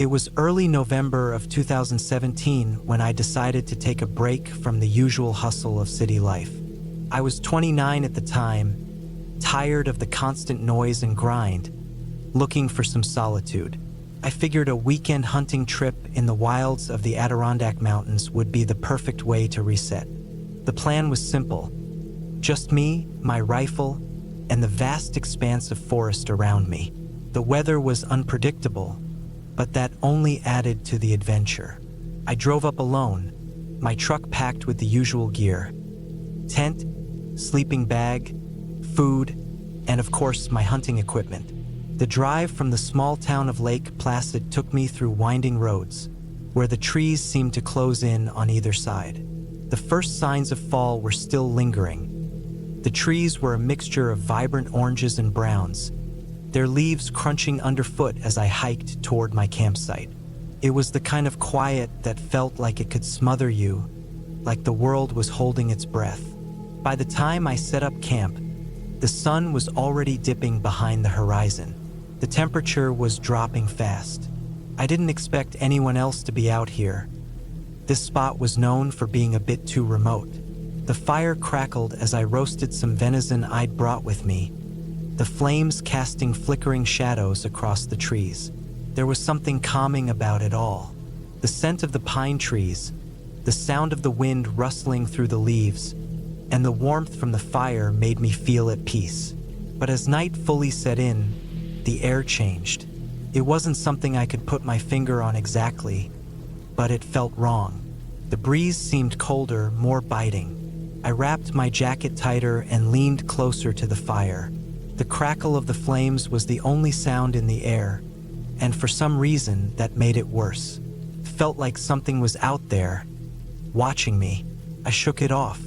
It was early November of 2017 when I decided to take a break from the usual hustle of city life. I was 29 at the time, tired of the constant noise and grind, looking for some solitude. I figured a weekend hunting trip in the wilds of the Adirondack Mountains would be the perfect way to reset. The plan was simple. Just me, my rifle, and the vast expanse of forest around me. The weather was unpredictable, but that only added to the adventure. I drove up alone, my truck packed with the usual gear: tent, sleeping bag, food, and of course my hunting equipment. The drive from the small town of Lake Placid took me through winding roads, where the trees seemed to close in on either side. The first signs of fall were still lingering. The trees were a mixture of vibrant oranges and browns, their leaves crunching underfoot as I hiked toward my campsite. It was the kind of quiet that felt like it could smother you, like the world was holding its breath. By the time I set up camp, the sun was already dipping behind the horizon. The temperature was dropping fast. I didn't expect anyone else to be out here. This spot was known for being a bit too remote. The fire crackled as I roasted some venison I'd brought with me, the flames casting flickering shadows across the trees. There was something calming about it all. The scent of the pine trees, the sound of the wind rustling through the leaves, and the warmth from the fire made me feel at peace. But as night fully set in, the air changed. It wasn't something I could put my finger on exactly, but it felt wrong. The breeze seemed colder, more biting. I wrapped my jacket tighter and leaned closer to the fire. The crackle of the flames was the only sound in the air, and for some reason that made it worse. It felt like something was out there, watching me. I shook it off.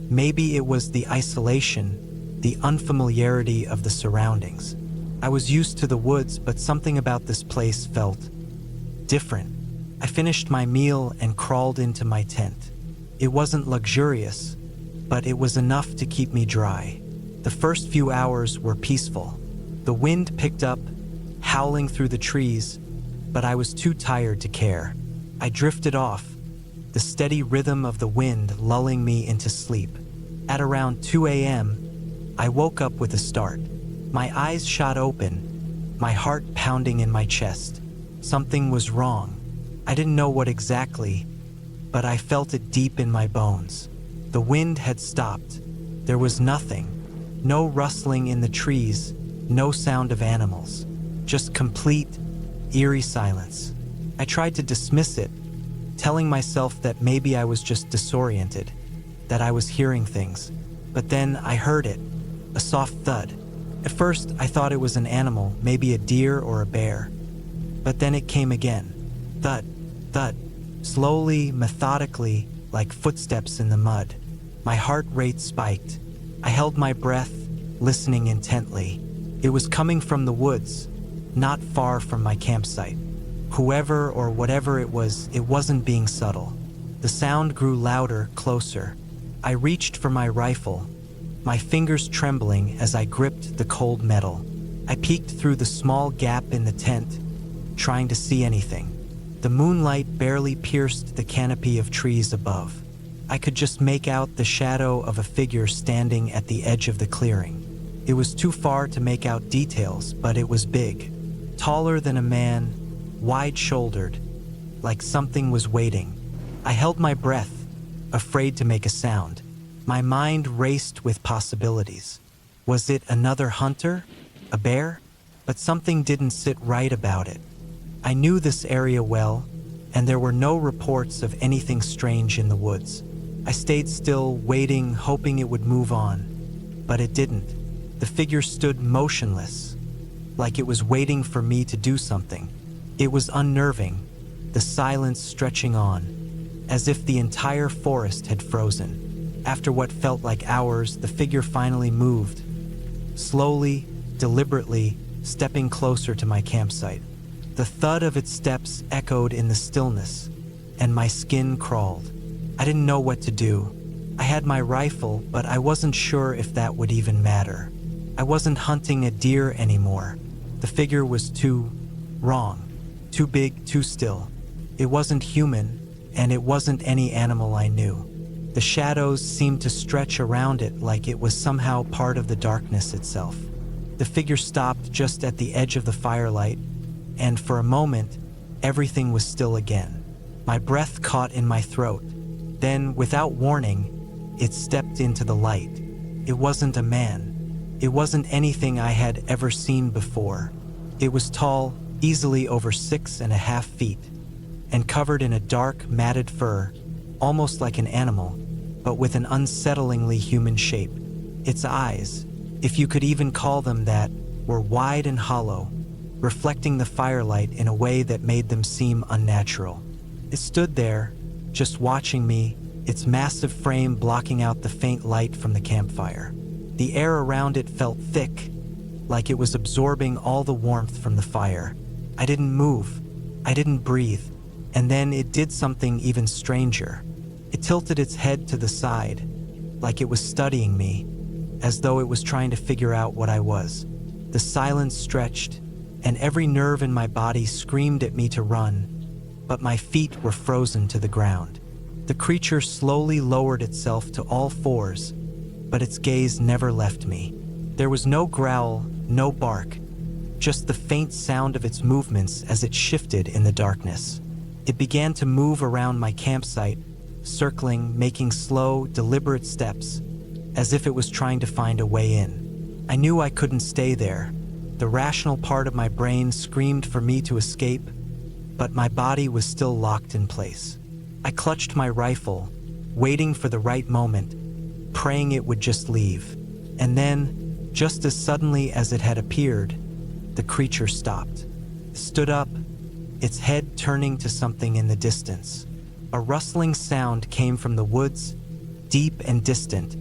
Maybe it was the isolation, the unfamiliarity of the surroundings. I was used to the woods, but something about this place felt different. I finished my meal and crawled into my tent. It wasn't luxurious, but it was enough to keep me dry. The first few hours were peaceful. The wind picked up, howling through the trees, but I was too tired to care. I drifted off, the steady rhythm of the wind lulling me into sleep. At around 2 a.m., I woke up with a start. My eyes shot open, my heart pounding in my chest. Something was wrong. I didn't know what exactly, but I felt it deep in my bones. The wind had stopped. There was nothing. No rustling in the trees, no sound of animals. Just complete, eerie silence. I tried to dismiss it, telling myself that maybe I was just disoriented, that I was hearing things. But then I heard it, a soft thud. At first, I thought it was an animal, maybe a deer or a bear. But then it came again. Thud, thud, slowly, methodically, like footsteps in the mud. My heart rate spiked. I held my breath, listening intently. It was coming from the woods, not far from my campsite. Whoever or whatever it wasn't being subtle. The sound grew louder, closer. I reached for my rifle, my fingers trembling as I gripped the cold metal. I peeked through the small gap in the tent, trying to see anything. The moonlight barely pierced the canopy of trees above. I could just make out the shadow of a figure standing at the edge of the clearing. It was too far to make out details, but it was big. Taller than a man, wide-shouldered, like something was waiting. I held my breath, afraid to make a sound. My mind raced with possibilities. Was it another hunter? A bear? But something didn't sit right about it. I knew this area well, and there were no reports of anything strange in the woods. I stayed still, waiting, hoping it would move on. But it didn't. The figure stood motionless, like it was waiting for me to do something. It was unnerving, the silence stretching on, as if the entire forest had frozen. After what felt like hours, the figure finally moved, slowly, deliberately, stepping closer to my campsite. The thud of its steps echoed in the stillness, and my skin crawled. I didn't know what to do. I had my rifle, but I wasn't sure if that would even matter. I wasn't hunting a deer anymore. The figure was too wrong. Too big, too still. It wasn't human, and it wasn't any animal I knew. The shadows seemed to stretch around it like it was somehow part of the darkness itself. The figure stopped just at the edge of the firelight, and for a moment, everything was still again. My breath caught in my throat. Then, without warning, it stepped into the light. It wasn't a man. It wasn't anything I had ever seen before. It was tall, easily over 6.5 feet, and covered in a dark, matted fur, almost like an animal, but with an unsettlingly human shape. Its eyes, if you could even call them that, were wide and hollow, reflecting the firelight in a way that made them seem unnatural. It stood there, just watching me, its massive frame blocking out the faint light from the campfire. The air around it felt thick, like it was absorbing all the warmth from the fire. I didn't move. I didn't breathe. And then it did something even stranger. It tilted its head to the side, like it was studying me, as though it was trying to figure out what I was. The silence stretched, and every nerve in my body screamed at me to run, but my feet were frozen to the ground. The creature slowly lowered itself to all fours, but its gaze never left me. There was no growl, no bark, just the faint sound of its movements as it shifted in the darkness. It began to move around my campsite, circling, making slow, deliberate steps, as if it was trying to find a way in. I knew I couldn't stay there. The rational part of my brain screamed for me to escape, but my body was still locked in place. I clutched my rifle, waiting for the right moment, praying it would just leave. And then, just as suddenly as it had appeared, the creature stopped, stood up, its head turning to something in the distance. A rustling sound came from the woods, deep and distant,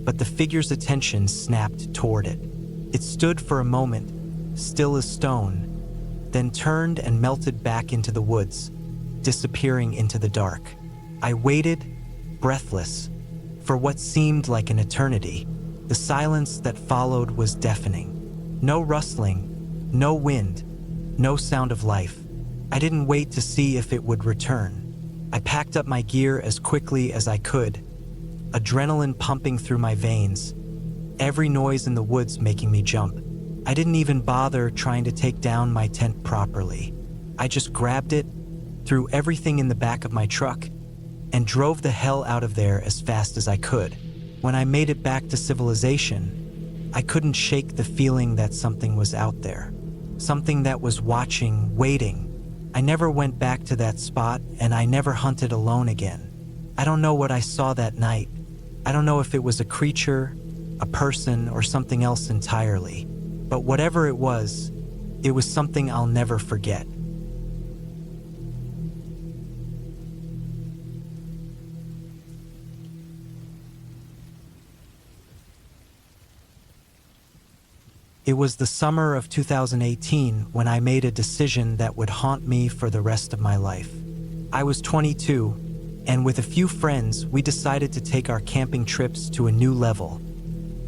but the figure's attention snapped toward it. It stood for a moment, still as stone, then turned and melted back into the woods, disappearing into the dark. I waited, breathless, for what seemed like an eternity. The silence that followed was deafening. No rustling, no wind, no sound of life. I didn't wait to see if it would return. I packed up my gear as quickly as I could, adrenaline pumping through my veins, every noise in the woods making me jump. I didn't even bother trying to take down my tent properly. I just grabbed it, threw everything in the back of my truck, and drove the hell out of there as fast as I could. When I made it back to civilization, I couldn't shake the feeling that something was out there. Something that was watching, waiting. I never went back to that spot, and I never hunted alone again. I don't know what I saw that night. I don't know if it was a creature, a person, or something else entirely. But whatever it was something I'll never forget. It was the summer of 2018 when I made a decision that would haunt me for the rest of my life. I was 22, and with a few friends, we decided to take our camping trips to a new level,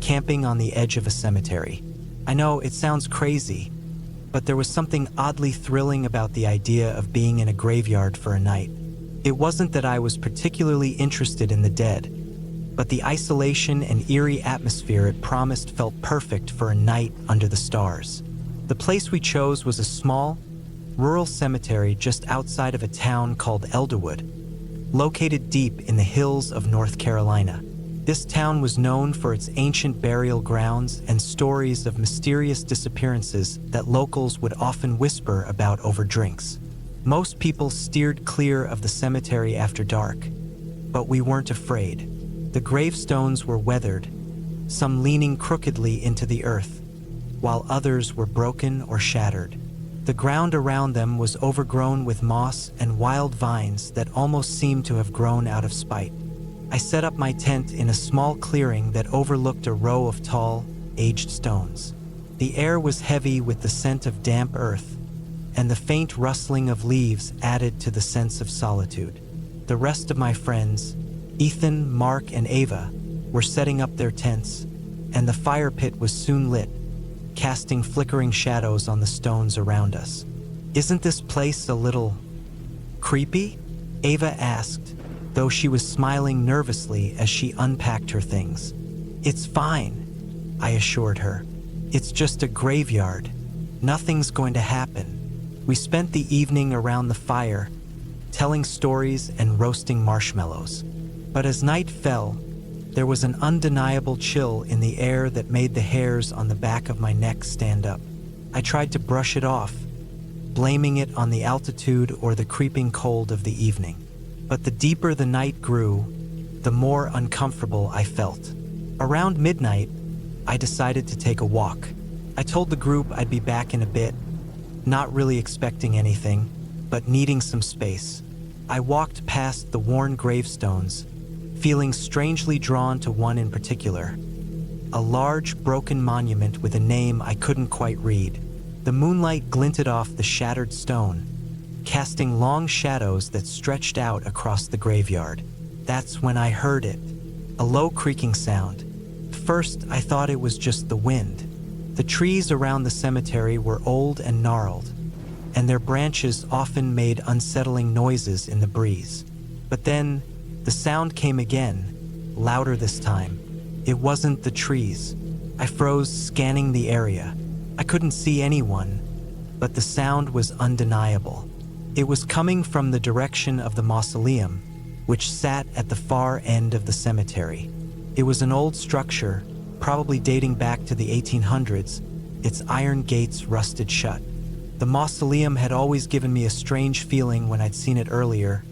camping on the edge of a cemetery. I know it sounds crazy, but there was something oddly thrilling about the idea of being in a graveyard for a night. It wasn't that I was particularly interested in the dead, but the isolation and eerie atmosphere it promised felt perfect for a night under the stars. The place we chose was a small, rural cemetery just outside of a town called Elderwood, located deep in the hills of North Carolina. This town was known for its ancient burial grounds and stories of mysterious disappearances that locals would often whisper about over drinks. Most people steered clear of the cemetery after dark, but we weren't afraid. The gravestones were weathered, some leaning crookedly into the earth, while others were broken or shattered. The ground around them was overgrown with moss and wild vines that almost seemed to have grown out of spite. I set up my tent in a small clearing that overlooked a row of tall, aged stones. The air was heavy with the scent of damp earth, and the faint rustling of leaves added to the sense of solitude. The rest of my friends, Ethan, Mark, and Ava, were setting up their tents, and the fire pit was soon lit, casting flickering shadows on the stones around us. Isn't this place a little creepy? Ava asked, though she was smiling nervously as she unpacked her things. It's fine, I assured her. It's just a graveyard. Nothing's going to happen. We spent the evening around the fire, telling stories and roasting marshmallows. But as night fell, there was an undeniable chill in the air that made the hairs on the back of my neck stand up. I tried to brush it off, blaming it on the altitude or the creeping cold of the evening. But the deeper the night grew, the more uncomfortable I felt. Around midnight, I decided to take a walk. I told the group I'd be back in a bit, not really expecting anything, but needing some space. I walked past the worn gravestones, feeling strangely drawn to one in particular. A large, broken monument with a name I couldn't quite read. The moonlight glinted off the shattered stone, casting long shadows that stretched out across the graveyard. That's when I heard it, a low creaking sound. First, I thought it was just the wind. The trees around the cemetery were old and gnarled, and their branches often made unsettling noises in the breeze. But then, the sound came again, louder this time. It wasn't the trees. I froze, scanning the area. I couldn't see anyone, but the sound was undeniable. It was coming from the direction of the mausoleum, which sat at the far end of the cemetery. It was an old structure, probably dating back to the 1800s, its iron gates rusted shut. The mausoleum had always given me a strange feeling when I'd seen it earlier,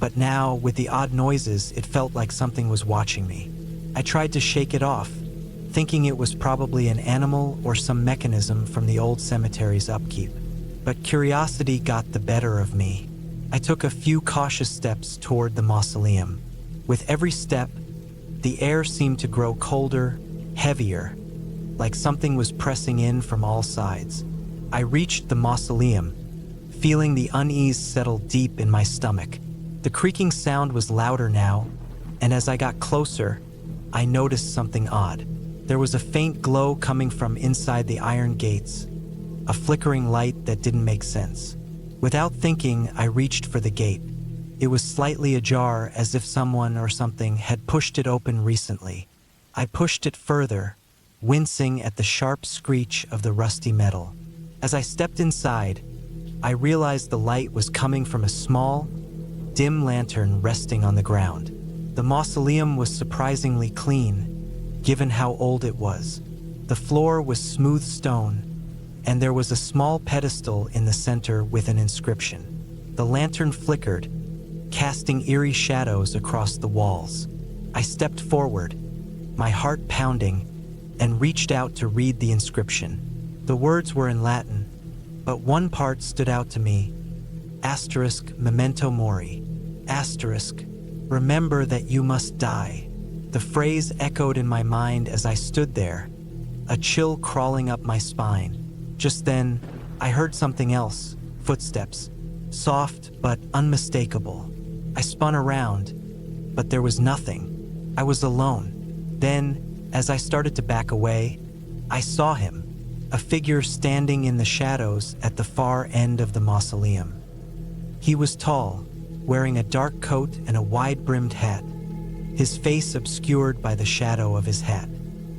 but now, with the odd noises, it felt like something was watching me. I tried to shake it off, thinking it was probably an animal or some mechanism from the old cemetery's upkeep. But curiosity got the better of me. I took a few cautious steps toward the mausoleum. With every step, the air seemed to grow colder, heavier, like something was pressing in from all sides. I reached the mausoleum, feeling the unease settle deep in my stomach. The creaking sound was louder now, and as I got closer, I noticed something odd. There was a faint glow coming from inside the iron gates, a flickering light that didn't make sense. Without thinking, I reached for the gate. It was slightly ajar, as if someone or something had pushed it open recently. I pushed it further, wincing at the sharp screech of the rusty metal. As I stepped inside, I realized the light was coming from a small, dim lantern resting on the ground. The mausoleum was surprisingly clean, given how old it was. The floor was smooth stone, and there was a small pedestal in the center with an inscription. The lantern flickered, casting eerie shadows across the walls. I stepped forward, my heart pounding, and reached out to read the inscription. The words were in Latin, but one part stood out to me. Asterisk memento mori. Asterisk, remember that you must die. The phrase echoed in my mind as I stood there, a chill crawling up my spine. Just then, I heard something else, footsteps, soft but unmistakable. I spun around, but there was nothing. I was alone. Then, as I started to back away, I saw him, a figure standing in the shadows at the far end of the mausoleum. He was tall, wearing a dark coat and a wide-brimmed hat, his face obscured by the shadow of his hat.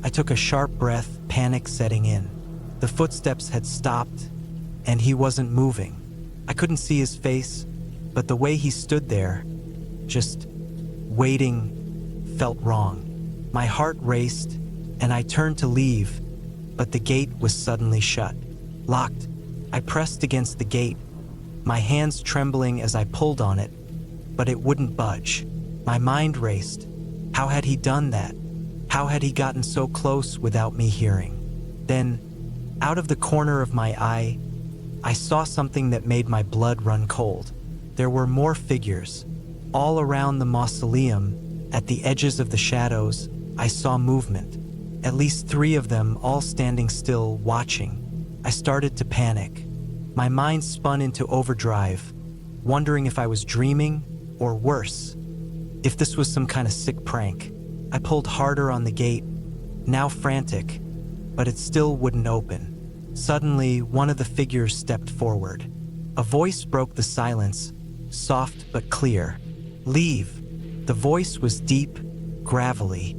I took a sharp breath, panic setting in. The footsteps had stopped, and he wasn't moving. I couldn't see his face, but the way he stood there, just waiting, felt wrong. My heart raced, and I turned to leave, but the gate was suddenly shut, locked. I pressed against the gate, my hands trembling as I pulled on it, but it wouldn't budge. My mind raced. How had he done that? How had he gotten so close without me hearing? Then, out of the corner of my eye, I saw something that made my blood run cold. There were more figures. All around the mausoleum, at the edges of the shadows, I saw movement. At least 3 of them, all standing still, watching. I started to panic. My mind spun into overdrive, wondering if I was dreaming, or worse, if this was some kind of sick prank. I pulled harder on the gate, now frantic, but it still wouldn't open. Suddenly, one of the figures stepped forward. A voice broke the silence, soft but clear. "Leave." The voice was deep, gravelly,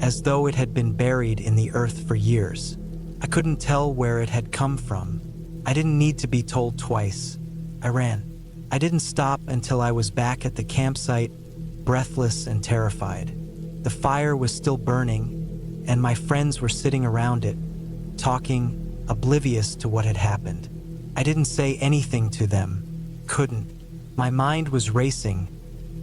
as though it had been buried in the earth for years. I couldn't tell where it had come from. I didn't need to be told twice. I ran. I didn't stop until I was back at the campsite, breathless and terrified. The fire was still burning, and my friends were sitting around it, talking, oblivious to what had happened. I didn't say anything to them. Couldn't. My mind was racing,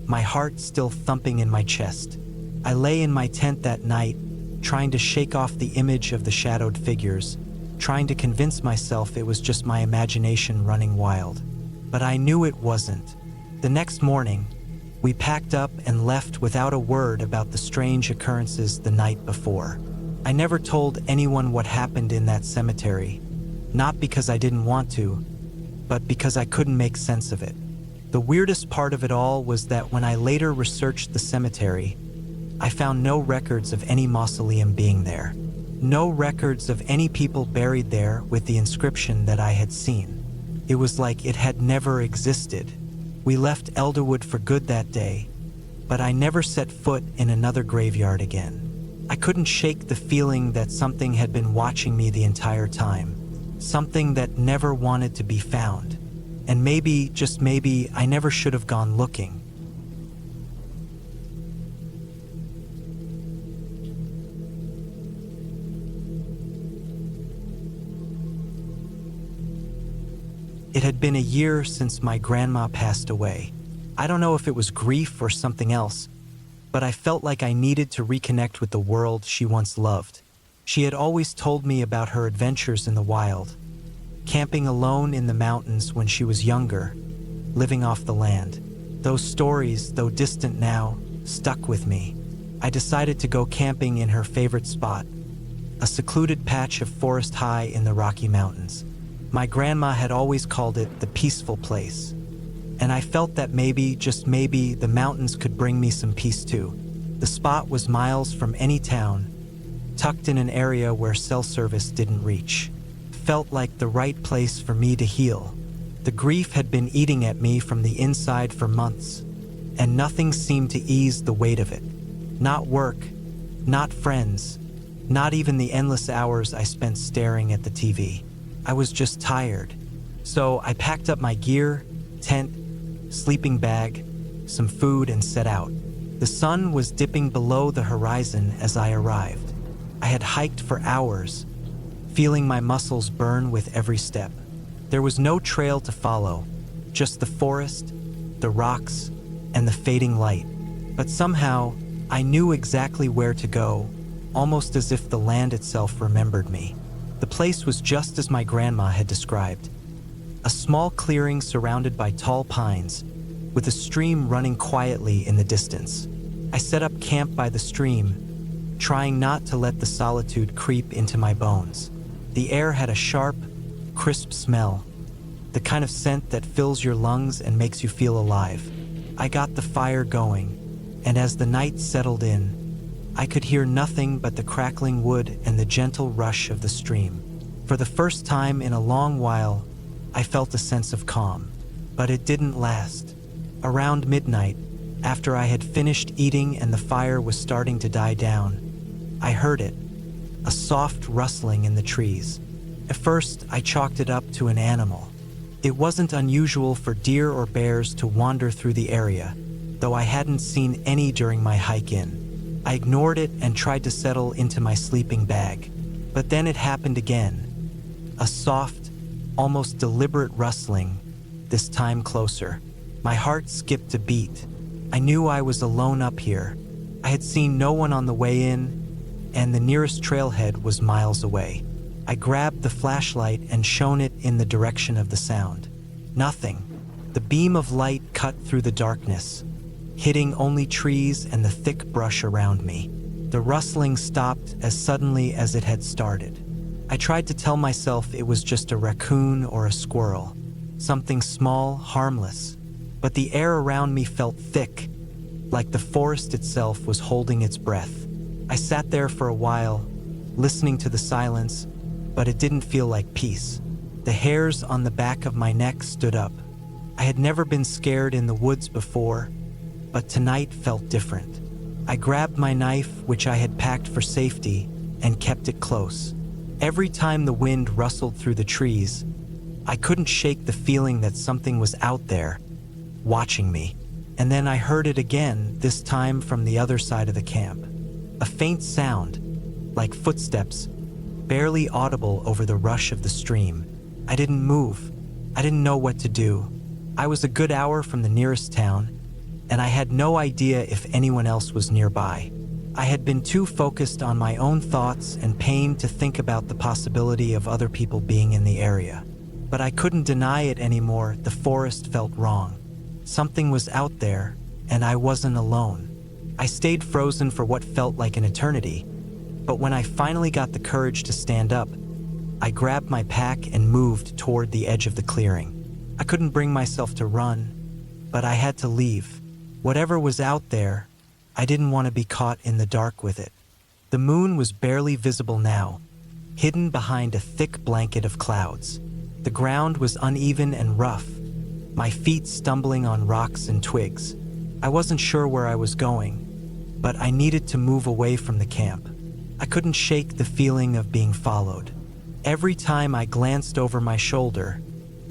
my heart still thumping in my chest. I lay in my tent that night, trying to shake off the image of the shadowed figures, trying to convince myself it was just my imagination running wild. But I knew it wasn't. The next morning, we packed up and left without a word about the strange occurrences the night before. I never told anyone what happened in that cemetery, not because I didn't want to, but because I couldn't make sense of it. The weirdest part of it all was that when I later researched the cemetery, I found no records of any mausoleum being there. No records of any people buried there with the inscription that I had seen. It was like it had never existed. We left Elderwood for good that day, but I never set foot in another graveyard again. I couldn't shake the feeling that something had been watching me the entire time, something that never wanted to be found. And maybe, just maybe, I never should have gone looking. It had been a year since my grandma passed away. I don't know if it was grief or something else, but I felt like I needed to reconnect with the world she once loved. She had always told me about her adventures in the wild, camping alone in the mountains when she was younger, living off the land. Those stories, though distant now, stuck with me. I decided to go camping in her favorite spot, a secluded patch of forest high in the Rocky Mountains. My grandma had always called it the peaceful place, and I felt that maybe, just maybe, the mountains could bring me some peace too. The spot was miles from any town, tucked in an area where cell service didn't reach. Felt like the right place for me to heal. The grief had been eating at me from the inside for months, and nothing seemed to ease the weight of it. Not work, not friends, not even the endless hours I spent staring at the TV. I was just tired. So I packed up my gear, tent, sleeping bag, some food, and set out. The sun was dipping below the horizon as I arrived. I had hiked for hours, feeling my muscles burn with every step. There was no trail to follow, just the forest, the rocks, and the fading light. But somehow, I knew exactly where to go, almost as if the land itself remembered me. The place was just as my grandma had described. A small clearing surrounded by tall pines, with a stream running quietly in the distance. I set up camp by the stream, trying not to let the solitude creep into my bones. The air had a sharp, crisp smell, the kind of scent that fills your lungs and makes you feel alive. I got the fire going, and as the night settled in, I could hear nothing but the crackling wood and the gentle rush of the stream. For the first time in a long while, I felt a sense of calm, but it didn't last. Around midnight, after I had finished eating and the fire was starting to die down, I heard it, a soft rustling in the trees. At first, I chalked it up to an animal. It wasn't unusual for deer or bears to wander through the area, though I hadn't seen any during my hike in. I ignored it and tried to settle into my sleeping bag. But then it happened again. A soft, almost deliberate rustling, this time closer. My heart skipped a beat. I knew I was alone up here. I had seen no one on the way in, and the nearest trailhead was miles away. I grabbed the flashlight and shone it in the direction of the sound. Nothing. The beam of light cut through the darkness, hitting only trees and the thick brush around me. The rustling stopped as suddenly as it had started. I tried to tell myself it was just a raccoon or a squirrel, something small, harmless, but the air around me felt thick, like the forest itself was holding its breath. I sat there for a while, listening to the silence, but it didn't feel like peace. The hairs on the back of my neck stood up. I had never been scared in the woods before, but tonight felt different. I grabbed my knife, which I had packed for safety, and kept it close. Every time the wind rustled through the trees, I couldn't shake the feeling that something was out there, watching me. And then I heard it again, this time from the other side of the camp. A faint sound, like footsteps, barely audible over the rush of the stream. I didn't move. I didn't know what to do. I was a good hour from the nearest town, and I had no idea if anyone else was nearby. I had been too focused on my own thoughts and pain to think about the possibility of other people being in the area. But I couldn't deny it anymore. The forest felt wrong. Something was out there, and I wasn't alone. I stayed frozen for what felt like an eternity, but when I finally got the courage to stand up, I grabbed my pack and moved toward the edge of the clearing. I couldn't bring myself to run, but I had to leave. Whatever was out there, I didn't want to be caught in the dark with it. The moon was barely visible now, hidden behind a thick blanket of clouds. The ground was uneven and rough, my feet stumbling on rocks and twigs. I wasn't sure where I was going, but I needed to move away from the camp. I couldn't shake the feeling of being followed. Every time I glanced over my shoulder,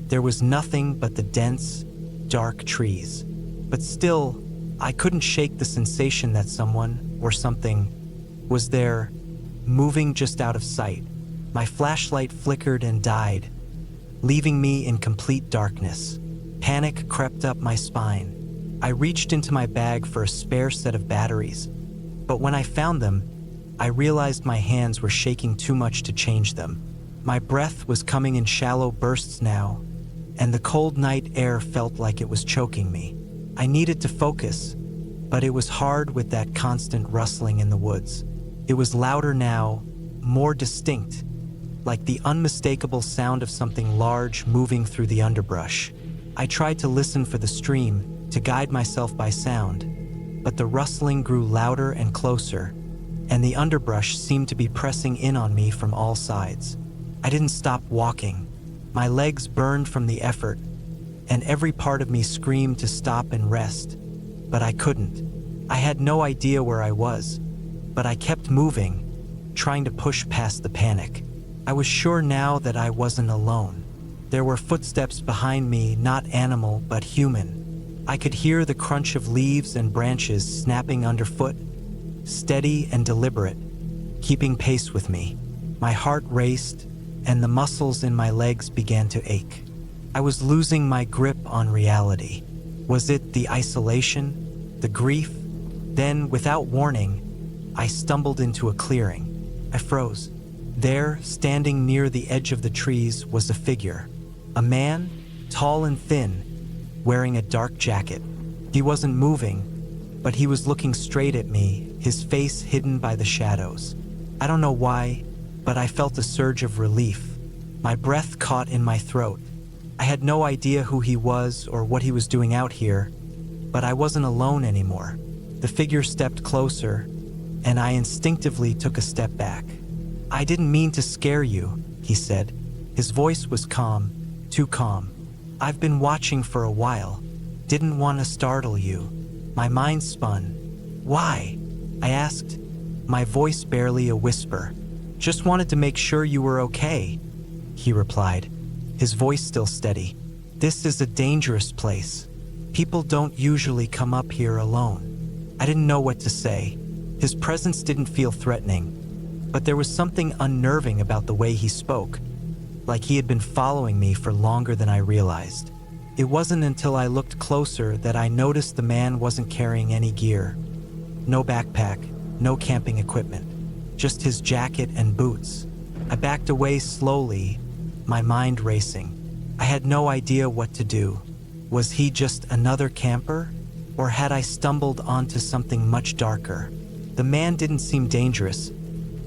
there was nothing but the dense, dark trees. But still, I couldn't shake the sensation that someone, or something, was there, moving just out of sight. My flashlight flickered and died, leaving me in complete darkness. Panic crept up my spine. I reached into my bag for a spare set of batteries, but when I found them, I realized my hands were shaking too much to change them. My breath was coming in shallow bursts now, and the cold night air felt like it was choking me. I needed to focus, but it was hard with that constant rustling in the woods. It was louder now, more distinct, like the unmistakable sound of something large moving through the underbrush. I tried to listen for the stream, to guide myself by sound, but the rustling grew louder and closer, and the underbrush seemed to be pressing in on me from all sides. I didn't stop walking. My legs burned from the effort, and every part of me screamed to stop and rest, but I couldn't. I had no idea where I was, but I kept moving, trying to push past the panic. I was sure now that I wasn't alone. There were footsteps behind me, not animal, but human. I could hear the crunch of leaves and branches snapping underfoot, steady and deliberate, keeping pace with me. My heart raced, and the muscles in my legs began to ache. I was losing my grip on reality. Was it the isolation, the grief? Then, without warning, I stumbled into a clearing. I froze. There, standing near the edge of the trees, was a figure. A man, tall and thin, wearing a dark jacket. He wasn't moving, but he was looking straight at me, his face hidden by the shadows. I don't know why, but I felt a surge of relief. My breath caught in my throat. I had no idea who he was or what he was doing out here, but I wasn't alone anymore. The figure stepped closer, and I instinctively took a step back. "I didn't mean to scare you," he said. His voice was calm, too calm. "I've been watching for a while. Didn't want to startle you." My mind spun. "Why?" I asked, my voice barely a whisper. "Just wanted to make sure you were okay," he replied, his voice still steady. "This is a dangerous place. People don't usually come up here alone." I didn't know what to say. His presence didn't feel threatening, but there was something unnerving about the way he spoke, like he had been following me for longer than I realized. It wasn't until I looked closer that I noticed the man wasn't carrying any gear. No backpack, no camping equipment, just his jacket and boots. I backed away slowly, my mind racing. I had no idea what to do. Was he just another camper? Or had I stumbled onto something much darker? The man didn't seem dangerous,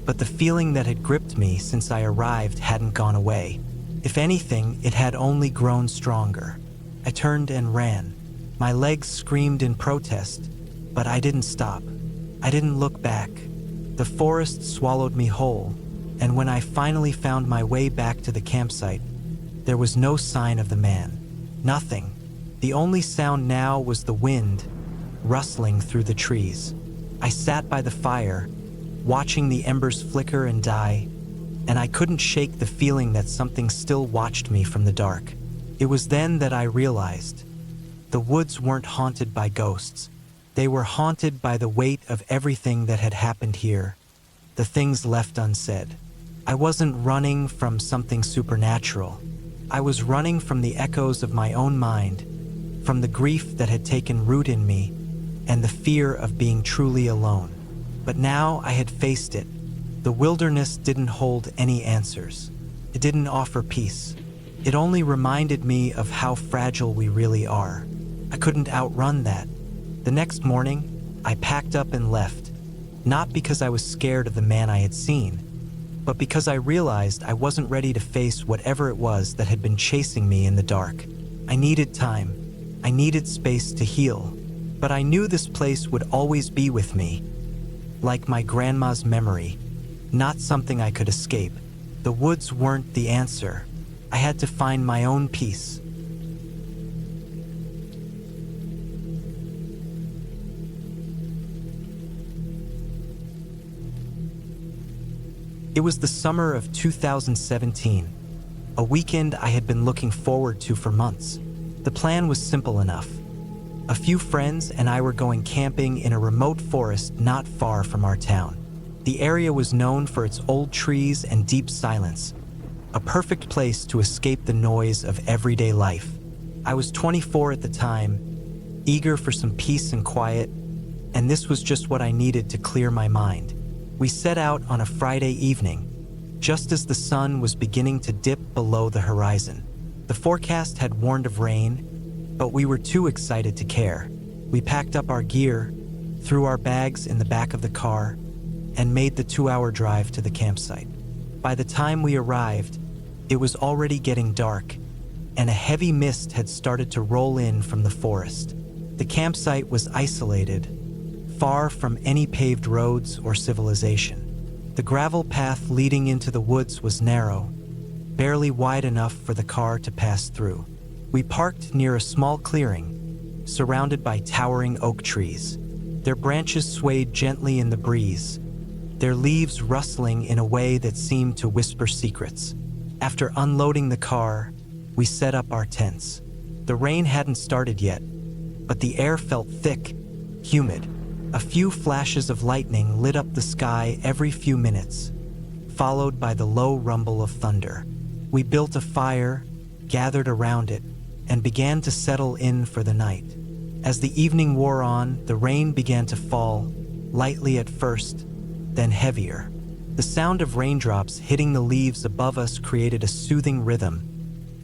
but the feeling that had gripped me since I arrived hadn't gone away. If anything, it had only grown stronger. I turned and ran. My legs screamed in protest, but I didn't stop. I didn't look back. The forest swallowed me whole, and when I finally found my way back to the campsite, There was no sign of the man. Nothing. The only sound now was the wind rustling through the trees. I sat by the fire, watching the embers flicker and die, and I couldn't shake the feeling that something still watched me from the dark. It was then that I realized the woods weren't haunted by ghosts. They were haunted by the weight of everything that had happened here, the things left unsaid. I wasn't running from something supernatural. I was running from the echoes of my own mind, from the grief that had taken root in me, and the fear of being truly alone. But now I had faced it. The wilderness didn't hold any answers. It didn't offer peace. It only reminded me of how fragile we really are. I couldn't outrun that. The next morning, I packed up and left, not because I was scared of the man I had seen, but because I realized I wasn't ready to face whatever it was that had been chasing me in the dark. I needed time. I needed space to heal, but I knew this place would always be with me, like my grandma's memory, not something I could escape. The woods weren't the answer. I had to find my own peace. It was the summer of 2017, a weekend I had been looking forward to for months. The plan was simple enough. A few friends and I were going camping in a remote forest not far from our town. The area was known for its old trees and deep silence, a perfect place to escape the noise of everyday life. I was 24 at the time, eager for some peace and quiet, and this was just what I needed to clear my mind. We set out on a Friday evening, just as the sun was beginning to dip below the horizon. The forecast had warned of rain, but we were too excited to care. We packed up our gear, threw our bags in the back of the car, and made the 2-hour drive to the campsite. By the time we arrived, it was already getting dark, and a heavy mist had started to roll in from the forest. The campsite was isolated, far from any paved roads or civilization. The gravel path leading into the woods was narrow, barely wide enough for the car to pass through. We parked near a small clearing, surrounded by towering oak trees. Their branches swayed gently in the breeze, their leaves rustling in a way that seemed to whisper secrets. After unloading the car, we set up our tents. The rain hadn't started yet, but the air felt thick, humid. A few flashes of lightning lit up the sky every few minutes, followed by the low rumble of thunder. We built a fire, gathered around it, and began to settle in for the night. As the evening wore on, the rain began to fall, lightly at first, then heavier. The sound of raindrops hitting the leaves above us created a soothing rhythm,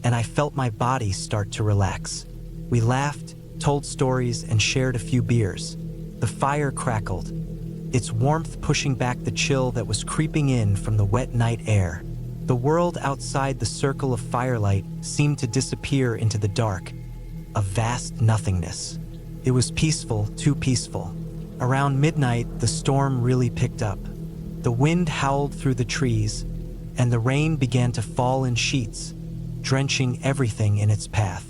and I felt my body start to relax. We laughed, told stories, and shared a few beers. The fire crackled, its warmth pushing back the chill that was creeping in from the wet night air. The world outside the circle of firelight seemed to disappear into the dark, a vast nothingness. It was peaceful, too peaceful. Around midnight, the storm really picked up. The wind howled through the trees, and the rain began to fall in sheets, drenching everything in its path.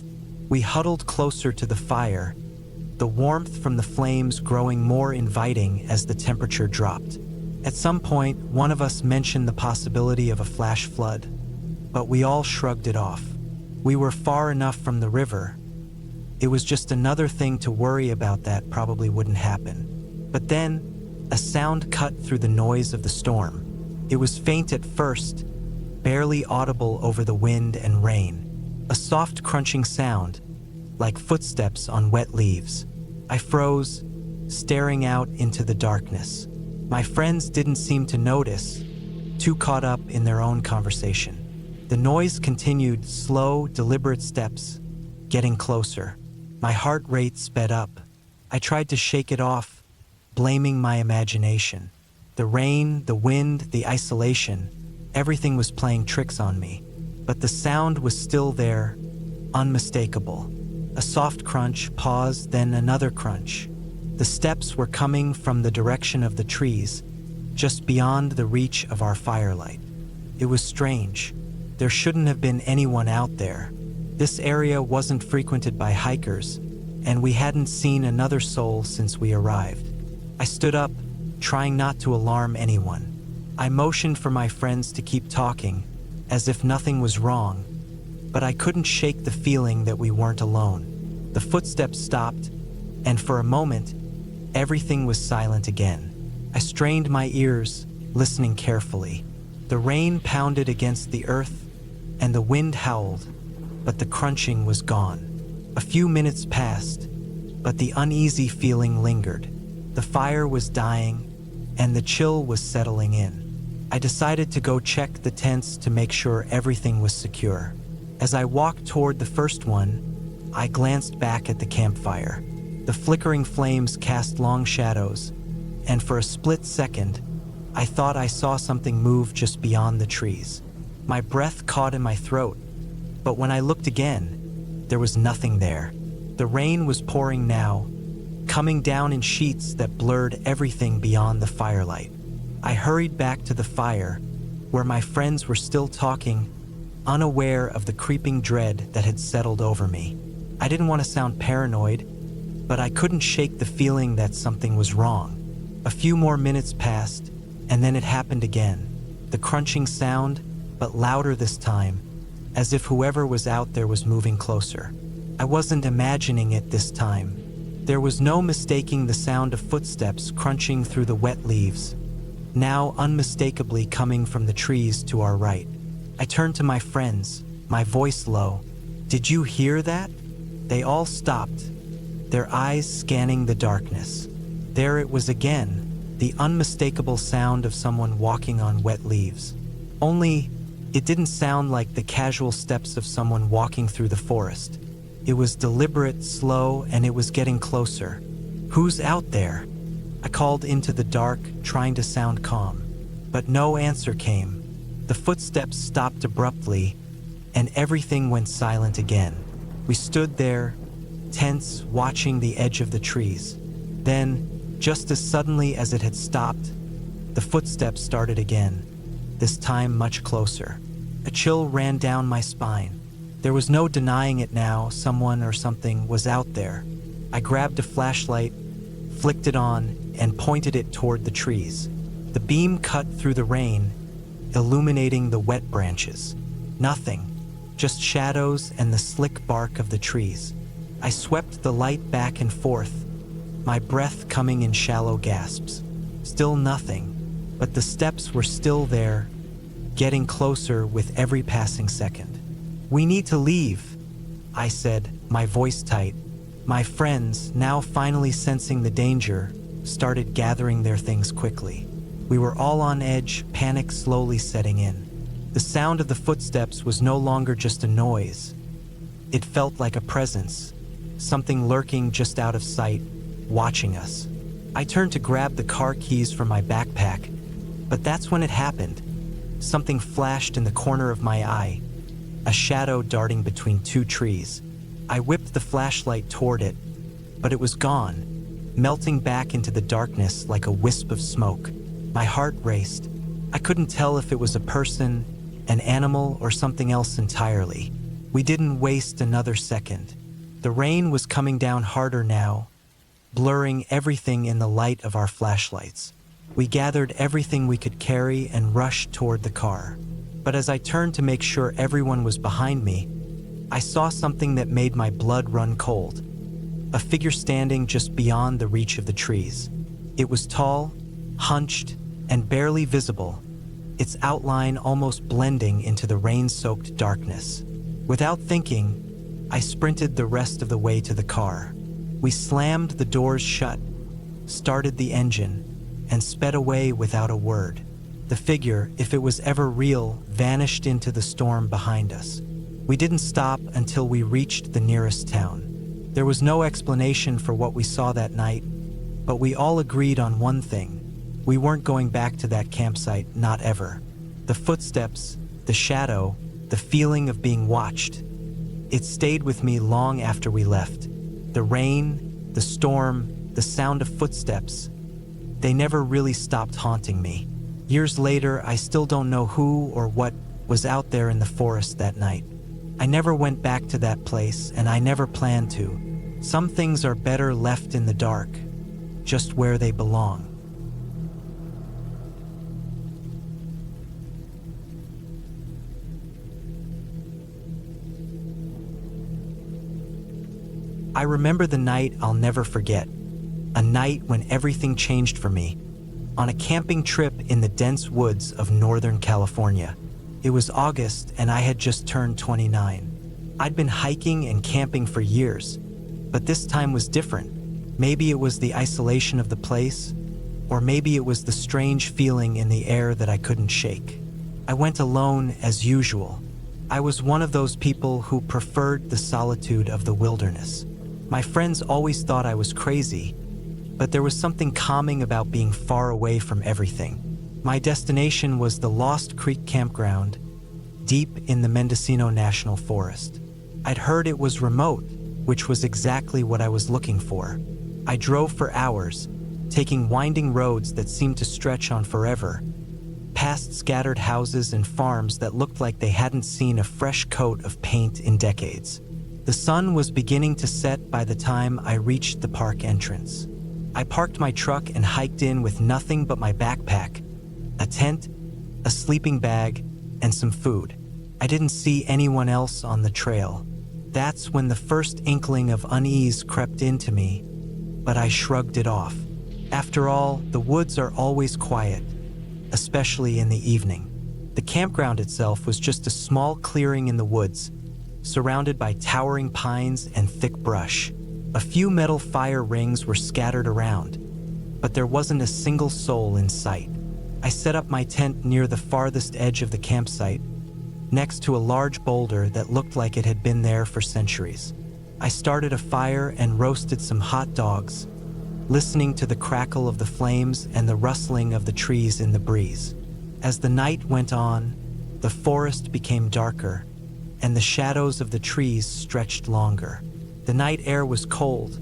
We huddled closer to the fire, the warmth from the flames growing more inviting as the temperature dropped. At some point, one of us mentioned the possibility of a flash flood, but we all shrugged it off. We were far enough from the river. It was just another thing to worry about that probably wouldn't happen. But then, a sound cut through the noise of the storm. It was faint at first, barely audible over the wind and rain. A soft crunching sound, like footsteps on wet leaves. I froze, staring out into the darkness. My friends didn't seem to notice, too caught up in their own conversation. The noise continued, slow, deliberate steps, getting closer. My heart rate sped up. I tried to shake it off, blaming my imagination. The rain, the wind, the isolation, everything was playing tricks on me. But the sound was still there, unmistakable. A soft crunch, pause, then another crunch. The steps were coming from the direction of the trees, just beyond the reach of our firelight. It was strange. There shouldn't have been anyone out there. This area wasn't frequented by hikers, and we hadn't seen another soul since we arrived. I stood up, trying not to alarm anyone. I motioned for my friends to keep talking, as if nothing was wrong, but I couldn't shake the feeling that we weren't alone. The footsteps stopped, and for a moment, everything was silent again. I strained my ears, listening carefully. The rain pounded against the earth, and the wind howled, but the crunching was gone. A few minutes passed, but the uneasy feeling lingered. The fire was dying, and the chill was settling in. I decided to go check the tents to make sure everything was secure. As I walked toward the first one, I glanced back at the campfire. The flickering flames cast long shadows, and for a split second, I thought I saw something move just beyond the trees. My breath caught in my throat, but when I looked again, there was nothing there. The rain was pouring now, coming down in sheets that blurred everything beyond the firelight. I hurried back to the fire, where my friends were still talking, unaware of the creeping dread that had settled over me. I didn't want to sound paranoid, but I couldn't shake the feeling that something was wrong. A few more minutes passed, and then it happened again. The crunching sound, but louder this time, as if whoever was out there was moving closer. I wasn't imagining it this time. There was no mistaking the sound of footsteps crunching through the wet leaves, now unmistakably coming from the trees to our right. I turned to my friends, my voice low. "Did you hear that?" They all stopped, their eyes scanning the darkness. There it was again, the unmistakable sound of someone walking on wet leaves. Only, it didn't sound like the casual steps of someone walking through the forest. It was deliberate, slow, and it was getting closer. "Who's out there?" I called into the dark, trying to sound calm. But no answer came. The footsteps stopped abruptly, and everything went silent again. We stood there, tense, watching the edge of the trees. Then, just as suddenly as it had stopped, the footsteps started again, this time much closer. A chill ran down my spine. There was no denying it now, someone or something was out there. I grabbed a flashlight, flicked it on, and pointed it toward the trees. The beam cut through the rain, illuminating the wet branches. Nothing, just shadows and the slick bark of the trees. I swept the light back and forth, my breath coming in shallow gasps. Still nothing, but the steps were still there, getting closer with every passing second. "We need to leave," I said, my voice tight. My friends, now finally sensing the danger, started gathering their things quickly. We were all on edge, panic slowly setting in. The sound of the footsteps was no longer just a noise. It felt like a presence, something lurking just out of sight, watching us. I turned to grab the car keys from my backpack, but that's when it happened. Something flashed in the corner of my eye, a shadow darting between two trees. I whipped the flashlight toward it, but it was gone, melting back into the darkness like a wisp of smoke. My heart raced. I couldn't tell if it was a person, an animal, or something else entirely. We didn't waste another second. The rain was coming down harder now, blurring everything in the light of our flashlights. We gathered everything we could carry and rushed toward the car. But as I turned to make sure everyone was behind me, I saw something that made my blood run cold. A figure standing just beyond the reach of the trees. It was tall, hunched, and barely visible, its outline almost blending into the rain-soaked darkness. Without thinking, I sprinted the rest of the way to the car. We slammed the doors shut, started the engine, and sped away without a word. The figure, if it was ever real, vanished into the storm behind us. We didn't stop until we reached the nearest town. There was no explanation for what we saw that night, but we all agreed on one thing. We weren't going back to that campsite, not ever. The footsteps, the shadow, the feeling of being watched. It stayed with me long after we left. The rain, the storm, the sound of footsteps, they never really stopped haunting me. Years later, I still don't know who or what was out there in the forest that night. I never went back to that place, and I never plan to. Some things are better left in the dark, just where they belong. I remember the night I'll never forget. A night when everything changed for me. On a camping trip in the dense woods of Northern California. It was August and I had just turned 29. I'd been hiking and camping for years, but this time was different. Maybe it was the isolation of the place, or maybe it was the strange feeling in the air that I couldn't shake. I went alone as usual. I was one of those people who preferred the solitude of the wilderness. My friends always thought I was crazy, but there was something calming about being far away from everything. My destination was the Lost Creek Campground, deep in the Mendocino National Forest. I'd heard it was remote, which was exactly what I was looking for. I drove for hours, taking winding roads that seemed to stretch on forever, past scattered houses and farms that looked like they hadn't seen a fresh coat of paint in decades. The sun was beginning to set by the time I reached the park entrance. I parked my truck and hiked in with nothing but my backpack, a tent, a sleeping bag, and some food. I didn't see anyone else on the trail. That's when the first inkling of unease crept into me, but I shrugged it off. After all, the woods are always quiet, especially in the evening. The campground itself was just a small clearing in the woods, surrounded by towering pines and thick brush. A few metal fire rings were scattered around, but there wasn't a single soul in sight. I set up my tent near the farthest edge of the campsite, next to a large boulder that looked like it had been there for centuries. I started a fire and roasted some hot dogs, listening to the crackle of the flames and the rustling of the trees in the breeze. As the night went on, the forest became darker, and the shadows of the trees stretched longer. The night air was cold,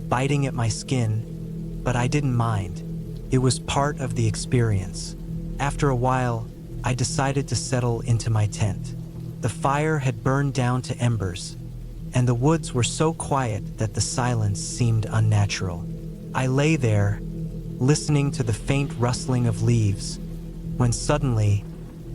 biting at my skin, but I didn't mind. It was part of the experience. After a while, I decided to settle into my tent. The fire had burned down to embers, and the woods were so quiet that the silence seemed unnatural. I lay there, listening to the faint rustling of leaves, when suddenly,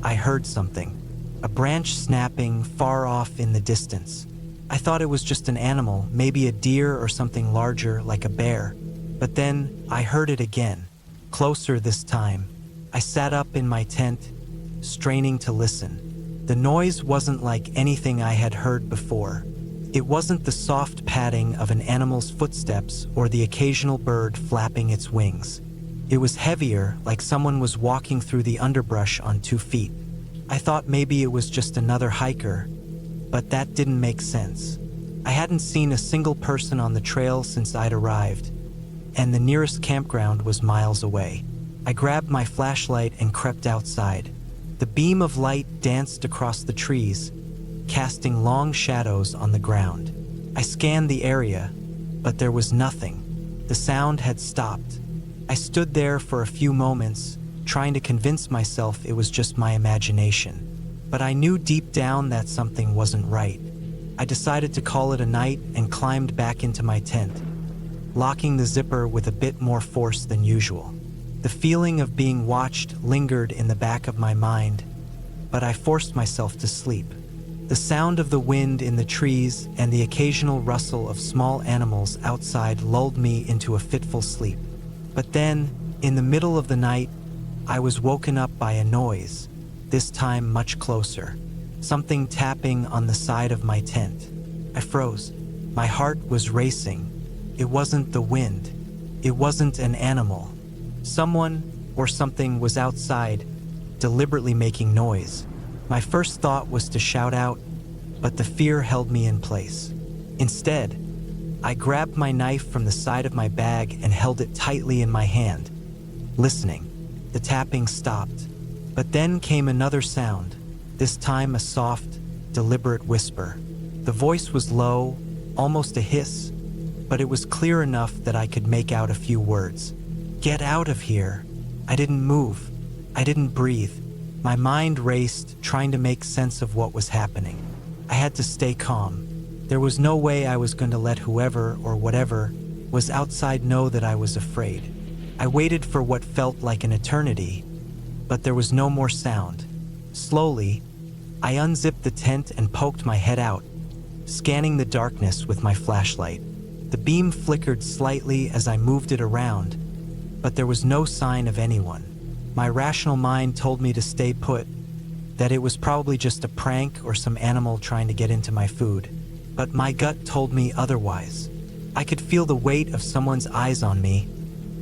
I heard something. A branch snapping far off in the distance. I thought it was just an animal, maybe a deer or something larger like a bear. But then I heard it again, closer this time. I sat up in my tent, straining to listen. The noise wasn't like anything I had heard before. It wasn't the soft padding of an animal's footsteps or the occasional bird flapping its wings. It was heavier, like someone was walking through the underbrush on 2 feet. I thought maybe it was just another hiker, but that didn't make sense. I hadn't seen a single person on the trail since I'd arrived, and the nearest campground was miles away. I grabbed my flashlight and crept outside. The beam of light danced across the trees, casting long shadows on the ground. I scanned the area, but there was nothing. The sound had stopped. I stood there for a few moments, trying to convince myself it was just my imagination. But I knew deep down that something wasn't right. I decided to call it a night and climbed back into my tent, locking the zipper with a bit more force than usual. The feeling of being watched lingered in the back of my mind, but I forced myself to sleep. The sound of the wind in the trees and the occasional rustle of small animals outside lulled me into a fitful sleep. But then, in the middle of the night, I was woken up by a noise, this time much closer. Something tapping on the side of my tent. I froze. My heart was racing. It wasn't the wind. It wasn't an animal. Someone or something was outside, deliberately making noise. My first thought was to shout out, but the fear held me in place. Instead, I grabbed my knife from the side of my bag and held it tightly in my hand, listening. The tapping stopped, but then came another sound, this time a soft, deliberate whisper. The voice was low, almost a hiss, but it was clear enough that I could make out a few words. "Get out of here." I didn't move. I didn't breathe. My mind raced, trying to make sense of what was happening. I had to stay calm. There was no way I was going to let whoever or whatever was outside know that I was afraid. I waited for what felt like an eternity, but there was no more sound. Slowly, I unzipped the tent and poked my head out, scanning the darkness with my flashlight. The beam flickered slightly as I moved it around, but there was no sign of anyone. My rational mind told me to stay put, that it was probably just a prank or some animal trying to get into my food. But my gut told me otherwise. I could feel the weight of someone's eyes on me,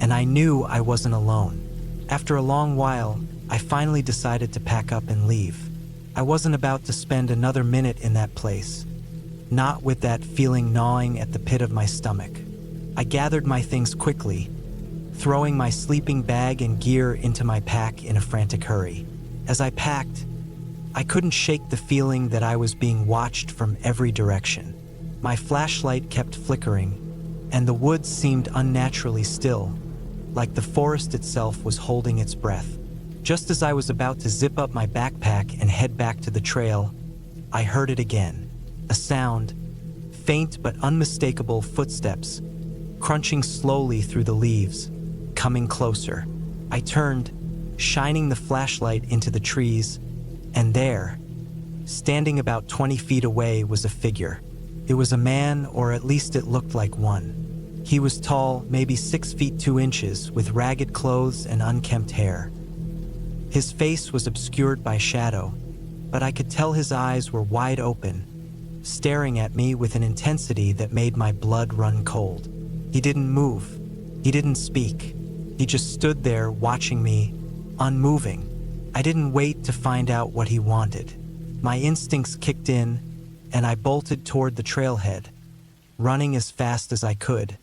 and I knew I wasn't alone. After a long while, I finally decided to pack up and leave. I wasn't about to spend another minute in that place, not with that feeling gnawing at the pit of my stomach. I gathered my things quickly, throwing my sleeping bag and gear into my pack in a frantic hurry. As I packed, I couldn't shake the feeling that I was being watched from every direction. My flashlight kept flickering, and the woods seemed unnaturally still, like the forest itself was holding its breath. Just as I was about to zip up my backpack and head back to the trail, I heard it again. A sound, faint but unmistakable footsteps, crunching slowly through the leaves, coming closer. I turned, shining the flashlight into the trees, and there, standing about 20 feet away, was a figure. It was a man, or at least it looked like one. He was tall, maybe 6 feet 2 inches, with ragged clothes and unkempt hair. His face was obscured by shadow, but I could tell his eyes were wide open, staring at me with an intensity that made my blood run cold. He didn't move. He didn't speak. He just stood there watching me, unmoving. I didn't wait to find out what he wanted. My instincts kicked in, and I bolted toward the trailhead, running as fast as I could,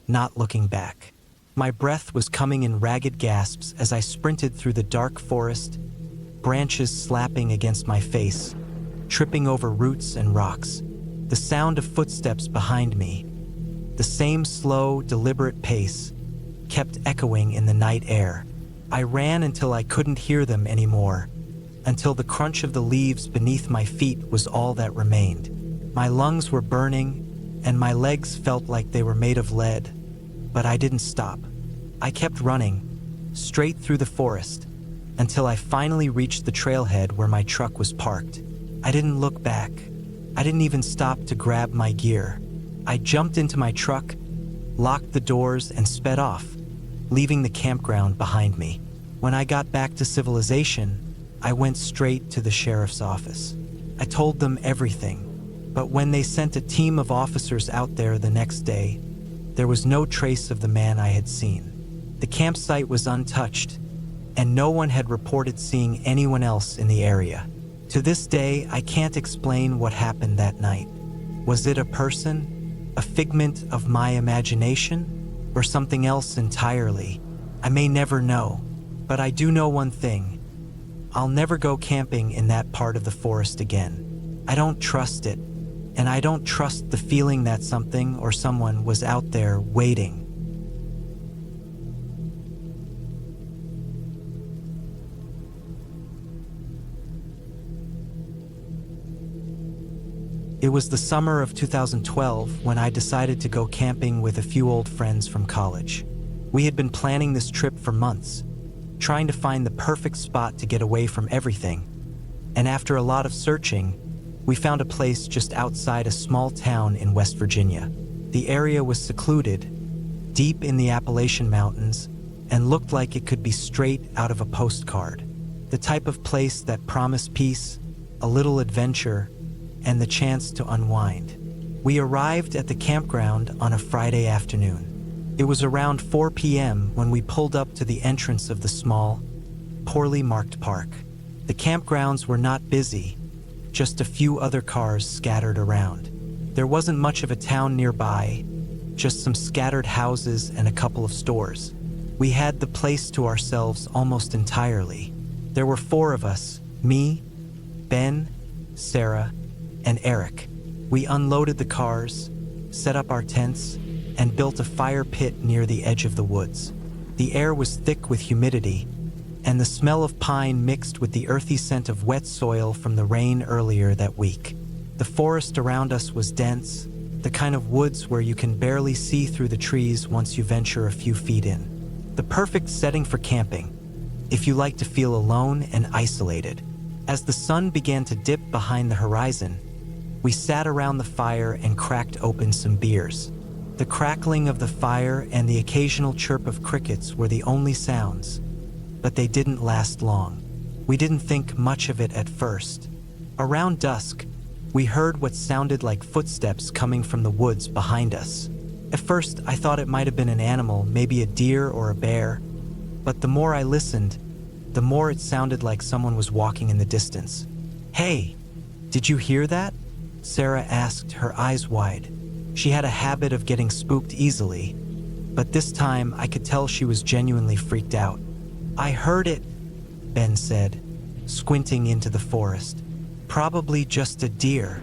not looking back. My breath was coming in ragged gasps as I sprinted through the dark forest, branches slapping against my face, tripping over roots and rocks. The sound of footsteps behind me, the same slow, deliberate pace, kept echoing in the night air. I ran until I couldn't hear them anymore, until the crunch of the leaves beneath my feet was all that remained. My lungs were burning, and my legs felt like they were made of lead, but I didn't stop. I kept running, straight through the forest, until I finally reached the trailhead where my truck was parked. I didn't look back. I didn't even stop to grab my gear. I jumped into my truck, locked the doors, and sped off, leaving the campground behind me. When I got back to civilization, I went straight to the sheriff's office. I told them everything, but when they sent a team of officers out there the next day, there was no trace of the man I had seen. The campsite was untouched, and no one had reported seeing anyone else in the area. To this day, I can't explain what happened that night. Was it a person, a figment of my imagination, or something else entirely? I may never know, but I do know one thing. I'll never go camping in that part of the forest again. I don't trust it, and I don't trust the feeling that something or someone was out there waiting. It was the summer of 2012 when I decided to go camping with a few old friends from college. We had been planning this trip for months, trying to find the perfect spot to get away from everything. And after a lot of searching, we found a place just outside a small town in West Virginia. The area was secluded, deep in the Appalachian Mountains, and looked like it could be straight out of a postcard. The type of place that promised peace, a little adventure, and the chance to unwind. We arrived at the campground on a Friday afternoon. It was around 4 p.m. when we pulled up to the entrance of the small, poorly marked park. The campgrounds were not busy, just a few other cars scattered around. There wasn't much of a town nearby, just some scattered houses and a couple of stores. We had the place to ourselves almost entirely. There were 4 of us, me, Ben, Sarah, and Eric. We unloaded the cars, set up our tents, and built a fire pit near the edge of the woods. The air was thick with humidity, and the smell of pine mixed with the earthy scent of wet soil from the rain earlier that week. The forest around us was dense, the kind of woods where you can barely see through the trees once you venture a few feet in. The perfect setting for camping, if you like to feel alone and isolated. As the sun began to dip behind the horizon, we sat around the fire and cracked open some beers. The crackling of the fire and the occasional chirp of crickets were the only sounds, but they didn't last long. We didn't think much of it at first. Around dusk, we heard what sounded like footsteps coming from the woods behind us. At first, I thought it might have been an animal, maybe a deer or a bear, but the more I listened, the more it sounded like someone was walking in the distance. "Hey, did you hear that?" Sarah asked, her eyes wide. She had a habit of getting spooked easily, but this time I could tell she was genuinely freaked out. "I heard it," Ben said, squinting into the forest. "Probably just a deer."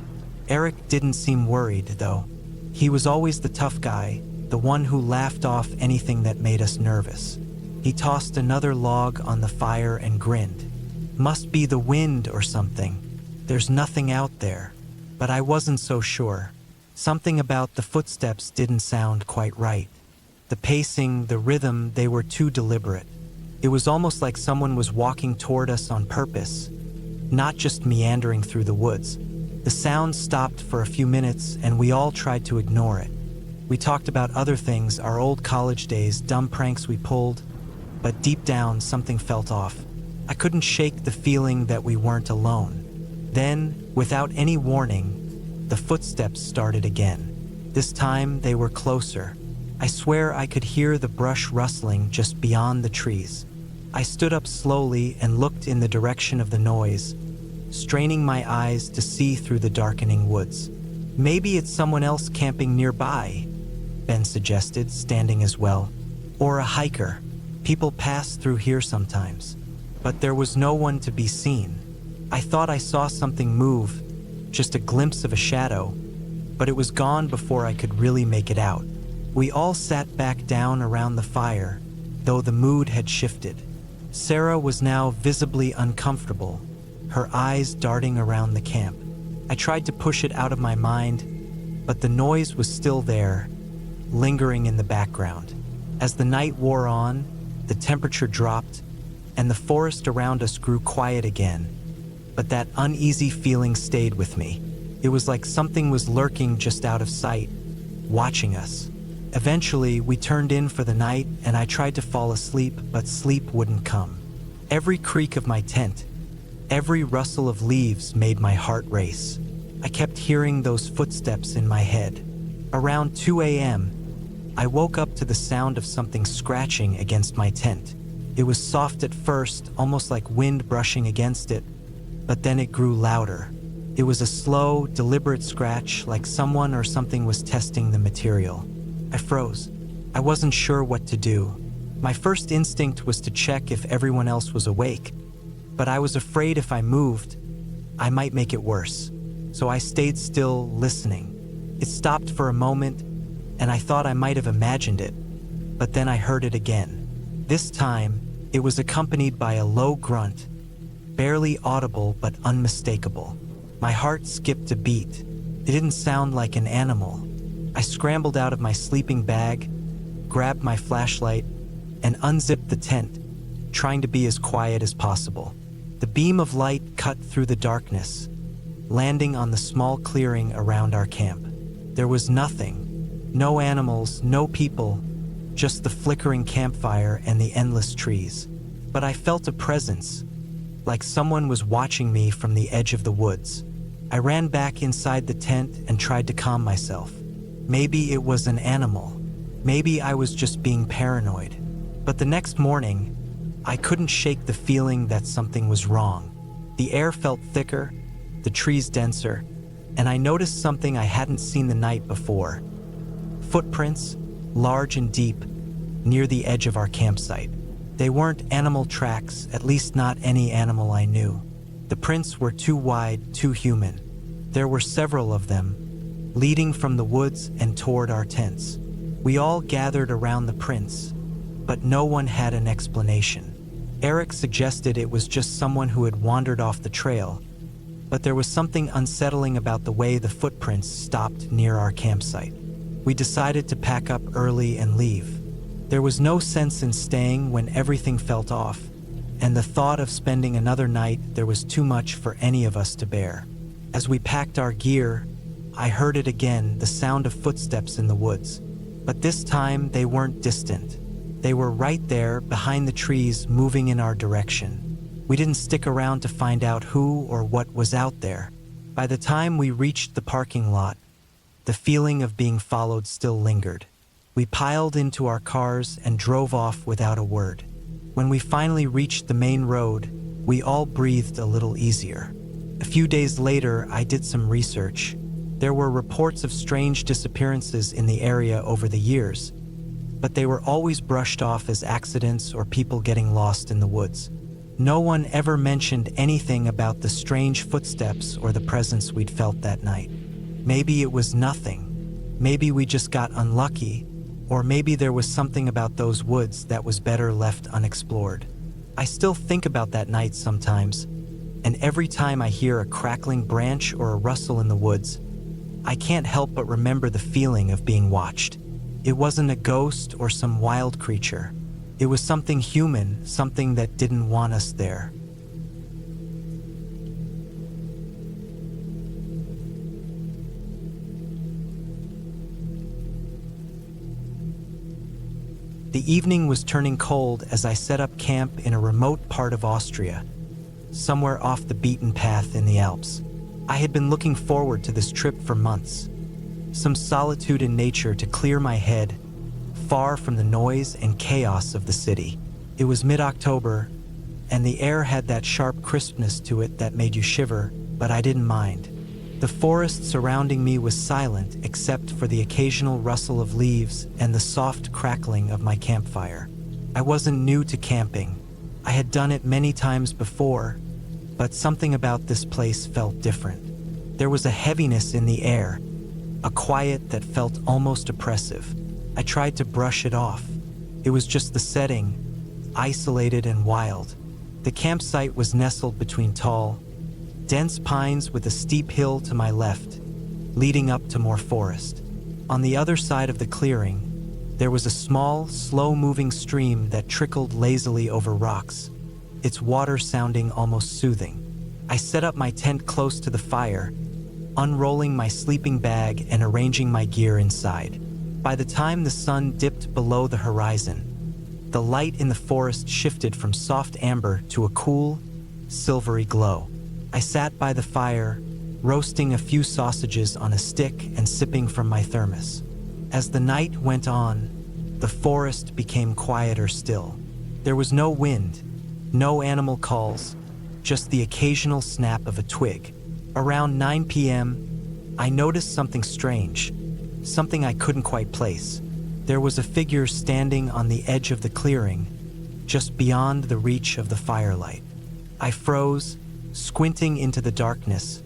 Eric didn't seem worried, though. He was always the tough guy, the one who laughed off anything that made us nervous. He tossed another log on the fire and grinned. "Must be the wind or something. There's nothing out there." But I wasn't so sure. Something about the footsteps didn't sound quite right. The pacing, the rhythm, they were too deliberate. It was almost like someone was walking toward us on purpose, not just meandering through the woods. The sound stopped for a few minutes and we all tried to ignore it. We talked about other things, our old college days, dumb pranks we pulled, but deep down something felt off. I couldn't shake the feeling that we weren't alone. Then, without any warning, the footsteps started again. This time they were closer. I swear I could hear the brush rustling just beyond the trees. I stood up slowly and looked in the direction of the noise, straining my eyes to see through the darkening woods. "Maybe it's someone else camping nearby," Ben suggested, standing as well. "Or a hiker. People pass through here sometimes." But there was no one to be seen. I thought I saw something move, just a glimpse of a shadow, but it was gone before I could really make it out. We all sat back down around the fire, though the mood had shifted. Sarah was now visibly uncomfortable, her eyes darting around the camp. I tried to push it out of my mind, but the noise was still there, lingering in the background. As the night wore on, the temperature dropped, and the forest around us grew quiet again. But that uneasy feeling stayed with me. It was like something was lurking just out of sight, watching us. Eventually, we turned in for the night, and I tried to fall asleep, but sleep wouldn't come. Every creak of my tent, every rustle of leaves made my heart race. I kept hearing those footsteps in my head. Around 2 a.m., I woke up to the sound of something scratching against my tent. It was soft at first, almost like wind brushing against it, but then it grew louder. It was a slow, deliberate scratch, like someone or something was testing the material. I froze. I wasn't sure what to do. My first instinct was to check if everyone else was awake, but I was afraid if I moved, I might make it worse. So I stayed still, listening. It stopped for a moment, and I thought I might have imagined it, but then I heard it again. This time, it was accompanied by a low grunt, barely audible but unmistakable. My heart skipped a beat. It didn't sound like an animal. I scrambled out of my sleeping bag, grabbed my flashlight, and unzipped the tent, trying to be as quiet as possible. The beam of light cut through the darkness, landing on the small clearing around our camp. There was nothing. No animals, no people, just the flickering campfire and the endless trees. But I felt a presence, like someone was watching me from the edge of the woods. I ran back inside the tent and tried to calm myself. Maybe it was an animal. Maybe I was just being paranoid. But the next morning, I couldn't shake the feeling that something was wrong. The air felt thicker, the trees denser, and I noticed something I hadn't seen the night before. Footprints, large and deep, near the edge of our campsite. They weren't animal tracks, at least not any animal I knew. The prints were too wide, too human. There were several of them, leading from the woods and toward our tents. We all gathered around the prints, but no one had an explanation. Eric suggested it was just someone who had wandered off the trail, but there was something unsettling about the way the footprints stopped near our campsite. We decided to pack up early and leave. There was no sense in staying when everything felt off, and the thought of spending another night there was too much for any of us to bear. As we packed our gear, I heard it again, the sound of footsteps in the woods. But this time they weren't distant. They were right there behind the trees, moving in our direction. We didn't stick around to find out who or what was out there. By the time we reached the parking lot, the feeling of being followed still lingered. We piled into our cars and drove off without a word. When we finally reached the main road, we all breathed a little easier. A few days later, I did some research. There were reports of strange disappearances in the area over the years, but they were always brushed off as accidents or people getting lost in the woods. No one ever mentioned anything about the strange footsteps or the presence we'd felt that night. Maybe it was nothing. Maybe we just got unlucky, or maybe there was something about those woods that was better left unexplored. I still think about that night sometimes, and every time I hear a crackling branch or a rustle in the woods, I can't help but remember the feeling of being watched. It wasn't a ghost or some wild creature. It was something human, something that didn't want us there. The evening was turning cold as I set up camp in a remote part of Austria, somewhere off the beaten path in the Alps. I had been looking forward to this trip for months. Some solitude in nature to clear my head, far from the noise and chaos of the city. It was mid-October, and the air had that sharp crispness to it that made you shiver, but I didn't mind. The forest surrounding me was silent except for the occasional rustle of leaves and the soft crackling of my campfire. I wasn't new to camping. I had done it many times before, but something about this place felt different. There was a heaviness in the air, a quiet that felt almost oppressive. I tried to brush it off. It was just the setting, isolated and wild. The campsite was nestled between tall, dense pines with a steep hill to my left, leading up to more forest. On the other side of the clearing, there was a small, slow-moving stream that trickled lazily over rocks, its water sounding almost soothing. I set up my tent close to the fire, unrolling my sleeping bag and arranging my gear inside. By the time the sun dipped below the horizon, the light in the forest shifted from soft amber to a cool, silvery glow. I sat by the fire, roasting a few sausages on a stick and sipping from my thermos. As the night went on, the forest became quieter still. There was no wind, no animal calls, just the occasional snap of a twig. Around 9 p.m., I noticed something strange, something I couldn't quite place. There was a figure standing on the edge of the clearing, just beyond the reach of the firelight. I froze, squinting into the darkness,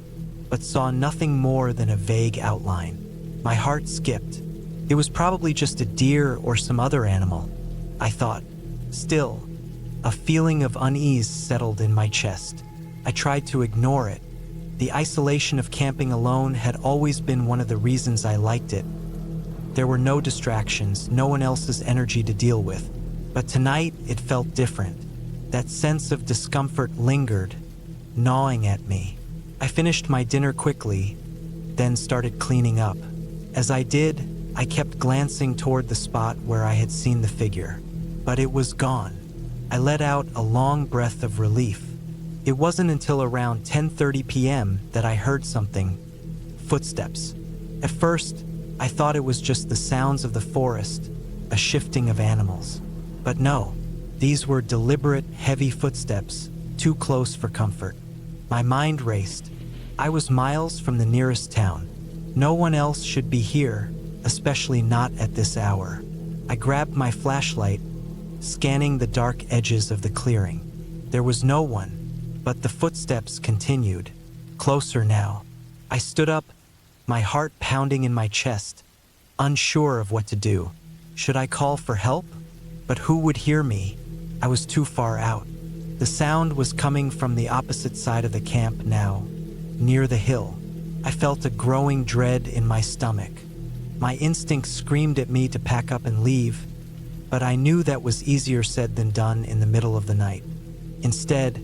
but saw nothing more than a vague outline. My heart skipped. It was probably just a deer or some other animal, I thought. Still, a feeling of unease settled in my chest. I tried to ignore it. The isolation of camping alone had always been one of the reasons I liked it. There were no distractions, no one else's energy to deal with. But tonight, it felt different. That sense of discomfort lingered, gnawing at me. I finished my dinner quickly, then started cleaning up. As I did, I kept glancing toward the spot where I had seen the figure, but it was gone. I let out a long breath of relief. It wasn't until around 10:30 p.m. that I heard something. Footsteps. At first, I thought it was just the sounds of the forest, a shifting of animals. But no, these were deliberate, heavy footsteps, too close for comfort. My mind raced. I was miles from the nearest town. No one else should be here, especially not at this hour. I grabbed my flashlight, scanning the dark edges of the clearing. There was no one, but the footsteps continued, closer now. I stood up, my heart pounding in my chest, unsure of what to do. Should I call for help? But who would hear me? I was too far out. The sound was coming from the opposite side of the camp now, near the hill. I felt a growing dread in my stomach. My instincts screamed at me to pack up and leave, but I knew that was easier said than done in the middle of the night. Instead,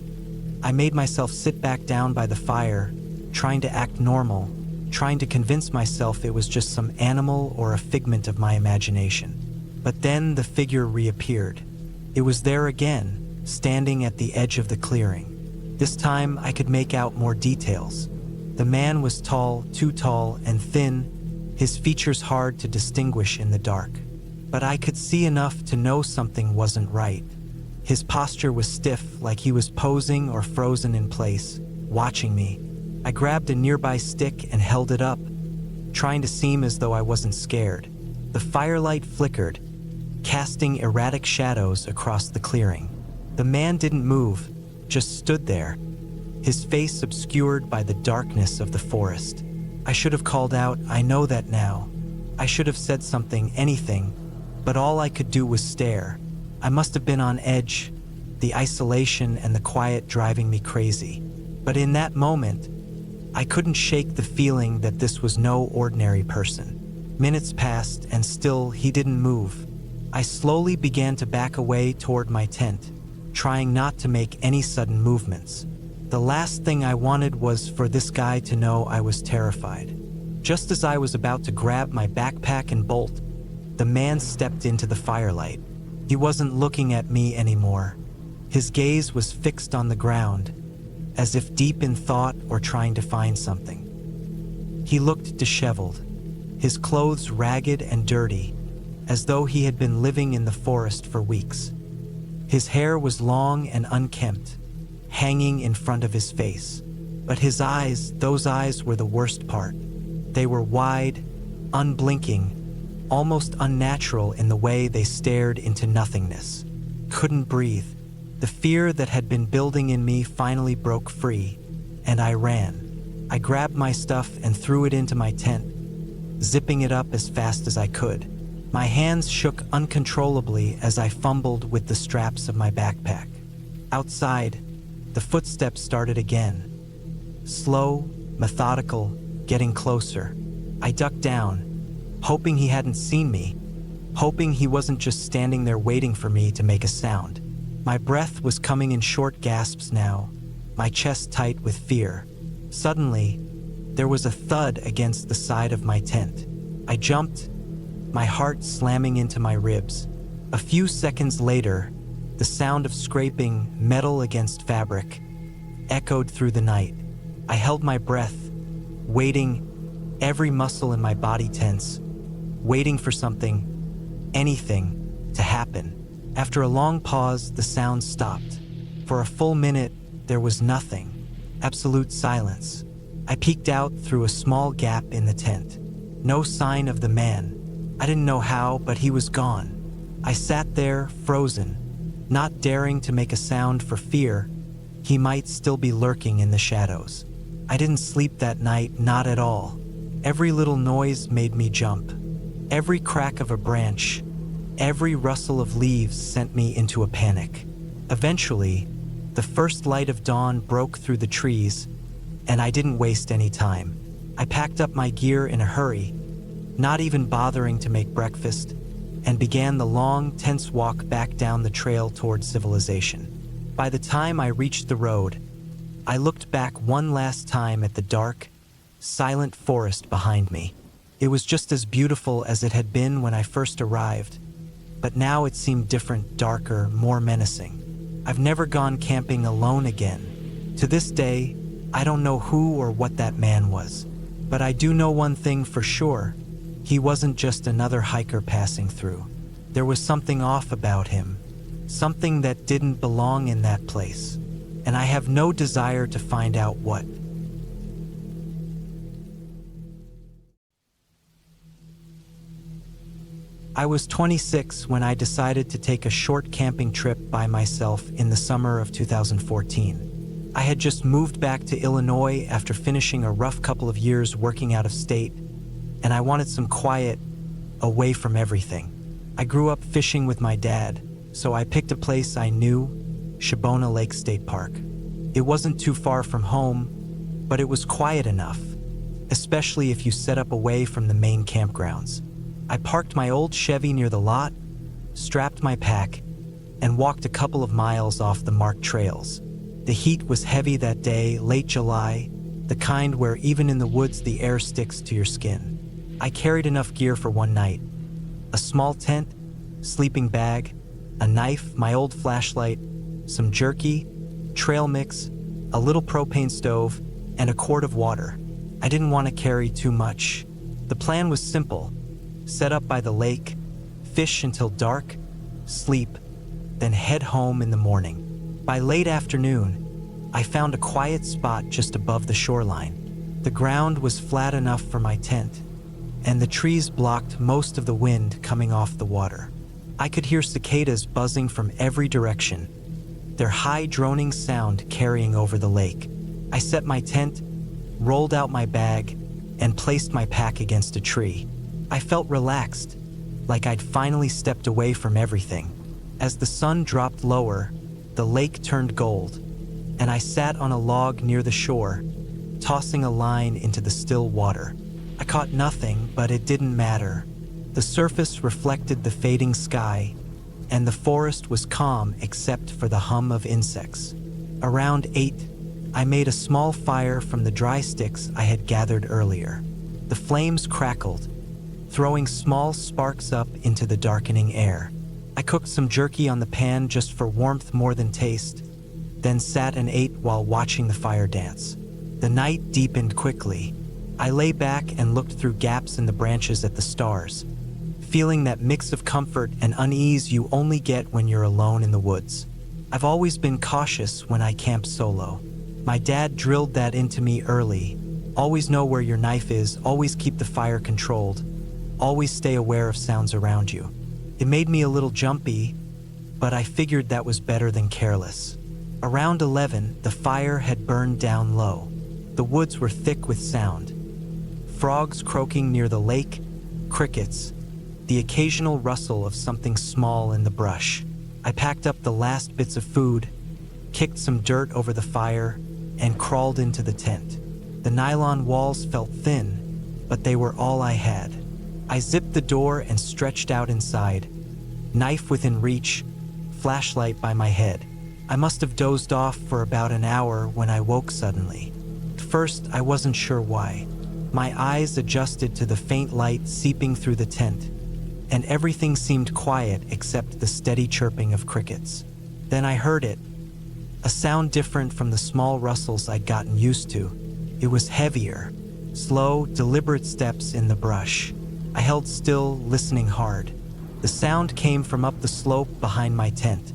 I made myself sit back down by the fire, trying to act normal, trying to convince myself it was just some animal or a figment of my imagination. But then the figure reappeared. It was there again, standing at the edge of the clearing. This time I could make out more details. The man was tall, too tall and thin, his features hard to distinguish in the dark. But I could see enough to know something wasn't right. His posture was stiff, like he was posing or frozen in place, watching me. I grabbed a nearby stick and held it up, trying to seem as though I wasn't scared. The firelight flickered, casting erratic shadows across the clearing. The man didn't move, just stood there, his face obscured by the darkness of the forest. I should have called out, I know that now. I should have said something, anything, but all I could do was stare. I must have been on edge, the isolation and the quiet driving me crazy. But in that moment, I couldn't shake the feeling that this was no ordinary person. Minutes passed and still he didn't move. I slowly began to back away toward my tent, trying not to make any sudden movements. The last thing I wanted was for this guy to know I was terrified. Just as I was about to grab my backpack and bolt, the man stepped into the firelight. He wasn't looking at me anymore. His gaze was fixed on the ground, as if deep in thought or trying to find something. He looked disheveled, his clothes ragged and dirty, as though he had been living in the forest for weeks. His hair was long and unkempt, hanging in front of his face. But his eyes, those eyes were the worst part. They were wide, unblinking, almost unnatural in the way they stared into nothingness. Couldn't breathe. The fear that had been building in me finally broke free, and I ran. I grabbed my stuff and threw it into my tent, zipping it up as fast as I could. My hands shook uncontrollably as I fumbled with the straps of my backpack. Outside, the footsteps started again. Slow, methodical, getting closer. I ducked down, hoping he hadn't seen me, hoping he wasn't just standing there waiting for me to make a sound. My breath was coming in short gasps now, my chest tight with fear. Suddenly, there was a thud against the side of my tent. I jumped, my heart slamming into my ribs. A few seconds later, the sound of scraping metal against fabric echoed through the night. I held my breath, waiting, every muscle in my body tense, waiting for something, anything, to happen. After a long pause, the sound stopped. For a full minute, there was nothing, absolute silence. I peeked out through a small gap in the tent. No sign of the man. I didn't know how, but he was gone. I sat there, frozen, not daring to make a sound for fear he might still be lurking in the shadows. I didn't sleep that night, not at all. Every little noise made me jump. Every crack of a branch, every rustle of leaves sent me into a panic. Eventually, the first light of dawn broke through the trees, and I didn't waste any time. I packed up my gear in a hurry, not even bothering to make breakfast, and began the long, tense walk back down the trail toward civilization. By the time I reached the road, I looked back one last time at the dark, silent forest behind me. It was just as beautiful as it had been when I first arrived, but now it seemed different, darker, more menacing. I've never gone camping alone again. To this day, I don't know who or what that man was, but I do know one thing for sure. He wasn't just another hiker passing through. There was something off about him, something that didn't belong in that place, and I have no desire to find out what. I was 26 when I decided to take a short camping trip by myself in the summer of 2014. I had just moved back to Illinois after finishing a rough couple of years working out of state, and I wanted some quiet, away from everything. I grew up fishing with my dad, so I picked a place I knew, Shibona Lake State Park. It wasn't too far from home, but it was quiet enough, especially if you set up away from the main campgrounds. I parked my old Chevy near the lot, strapped my pack, and walked a couple of miles off the marked trails. The heat was heavy that day, late July, the kind where even in the woods the air sticks to your skin. I carried enough gear for one night: a small tent, sleeping bag, a knife, my old flashlight, some jerky, trail mix, a little propane stove, and a quart of water. I didn't want to carry too much. The plan was simple: set up by the lake, fish until dark, sleep, then head home in the morning. By late afternoon, I found a quiet spot just above the shoreline. The ground was flat enough for my tent, and the trees blocked most of the wind coming off the water. I could hear cicadas buzzing from every direction, their high droning sound carrying over the lake. I set my tent, rolled out my bag, and placed my pack against a tree. I felt relaxed, like I'd finally stepped away from everything. As the sun dropped lower, the lake turned gold, and I sat on a log near the shore, tossing a line into the still water. I caught nothing, but it didn't matter. The surface reflected the fading sky, and the forest was calm except for the hum of insects. Around 8, I made a small fire from the dry sticks I had gathered earlier. The flames crackled, throwing small sparks up into the darkening air. I cooked some jerky on the pan just for warmth more than taste, then sat and ate while watching the fire dance. The night deepened quickly. I lay back and looked through gaps in the branches at the stars, feeling that mix of comfort and unease you only get when you're alone in the woods. I've always been cautious when I camp solo. My dad drilled that into me early. Always know where your knife is, always keep the fire controlled, always stay aware of sounds around you. It made me a little jumpy, but I figured that was better than careless. Around 11, the fire had burned down low. The woods were thick with sound. Frogs croaking near the lake, crickets, the occasional rustle of something small in the brush. I packed up the last bits of food, kicked some dirt over the fire, and crawled into the tent. The nylon walls felt thin, but they were all I had. I zipped the door and stretched out inside, knife within reach, flashlight by my head. I must have dozed off for about an hour when I woke suddenly. At first, I wasn't sure why. My eyes adjusted to the faint light seeping through the tent, and everything seemed quiet except the steady chirping of crickets. Then I heard it, a sound different from the small rustles I'd gotten used to. It was heavier, slow, deliberate steps in the brush. I held still, listening hard. The sound came from up the slope behind my tent.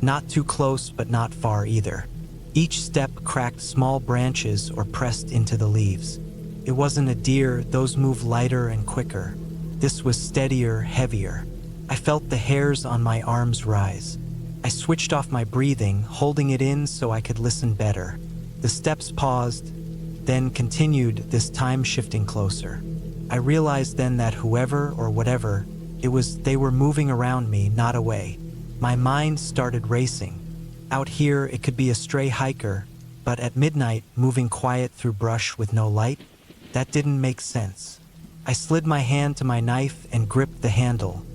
Not too close, but not far either. Each step cracked small branches or pressed into the leaves. It wasn't a deer, those move lighter and quicker. This was steadier, heavier. I felt the hairs on my arms rise. I switched off my breathing, holding it in so I could listen better. The steps paused, then continued, this time shifting closer. I realized then that whoever or whatever it was, they were moving around me, not away. My mind started racing. Out here, it could be a stray hiker, but at midnight, moving quiet through brush with no light, that didn't make sense. I slid my hand to my knife and gripped the handle,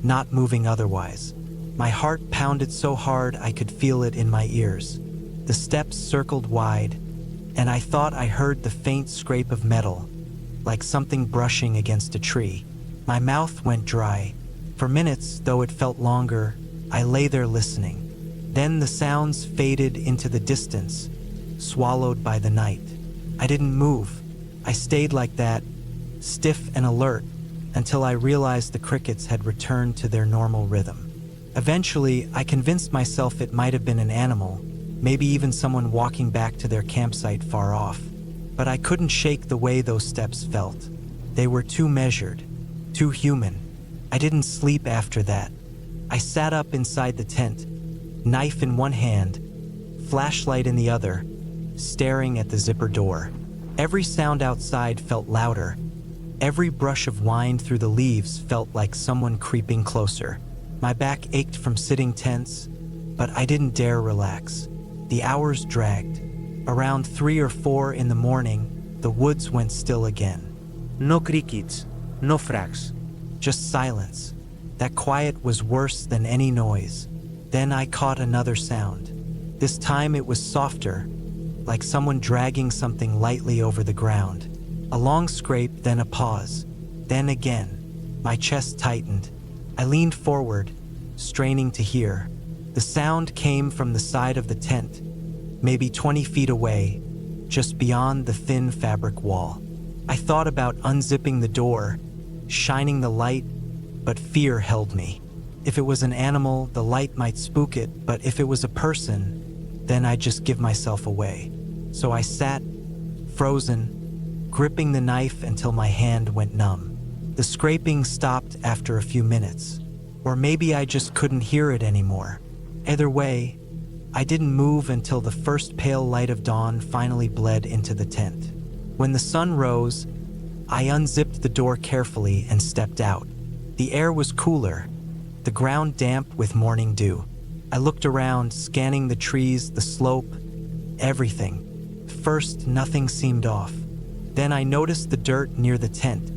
not moving otherwise. My heart pounded so hard I could feel it in my ears. The steps circled wide, and I thought I heard the faint scrape of metal, like something brushing against a tree. My mouth went dry. For minutes, though it felt longer, I lay there listening. Then the sounds faded into the distance, swallowed by the night. I didn't move. I stayed like that, stiff and alert, until I realized the crickets had returned to their normal rhythm. Eventually, I convinced myself it might have been an animal, maybe even someone walking back to their campsite far off. But I couldn't shake the way those steps felt. They were too measured, too human. I didn't sleep after that. I sat up inside the tent, knife in one hand, flashlight in the other, staring at the zipper door. Every sound outside felt louder. Every brush of wind through the leaves felt like someone creeping closer. My back ached from sitting tense, but I didn't dare relax. The hours dragged. Around 3 or 4 in the morning, the woods went still again. No crickets, no frogs. Just silence. That quiet was worse than any noise. Then I caught another sound. This time it was softer, like someone dragging something lightly over the ground. A long scrape, then a pause. Then again. My chest tightened. I leaned forward, straining to hear. The sound came from the side of the tent, maybe 20 feet away, just beyond the thin fabric wall. I thought about unzipping the door, shining the light, but fear held me. If it was an animal, the light might spook it, but if it was a person, then I'd just give myself away. So I sat, frozen, gripping the knife until my hand went numb. The scraping stopped after a few minutes, or maybe I just couldn't hear it anymore. Either way, I didn't move until the first pale light of dawn finally bled into the tent. When the sun rose, I unzipped the door carefully and stepped out. The air was cooler, the ground damp with morning dew. I looked around, scanning the trees, the slope, everything. First, nothing seemed off. Then I noticed the dirt near the tent,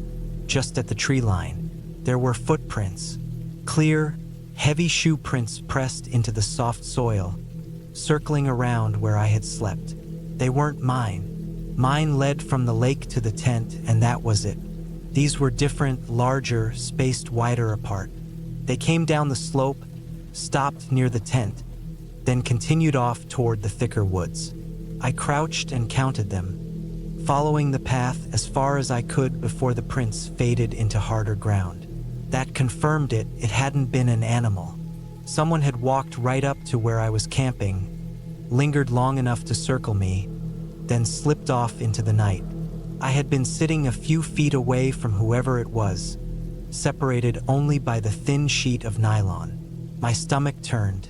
just at the tree line. There were footprints, clear, heavy shoe prints pressed into the soft soil, circling around where I had slept. They weren't mine. Mine led from the lake to the tent, and that was it. These were different, larger, spaced wider apart. They came down the slope, stopped near the tent, then continued off toward the thicker woods. I crouched and counted them, following the path as far as I could before the prints faded into harder ground. That confirmed it hadn't been an animal. Someone had walked right up to where I was camping, lingered long enough to circle me, then slipped off into the night. I had been sitting a few feet away from whoever it was, separated only by the thin sheet of nylon. My stomach turned.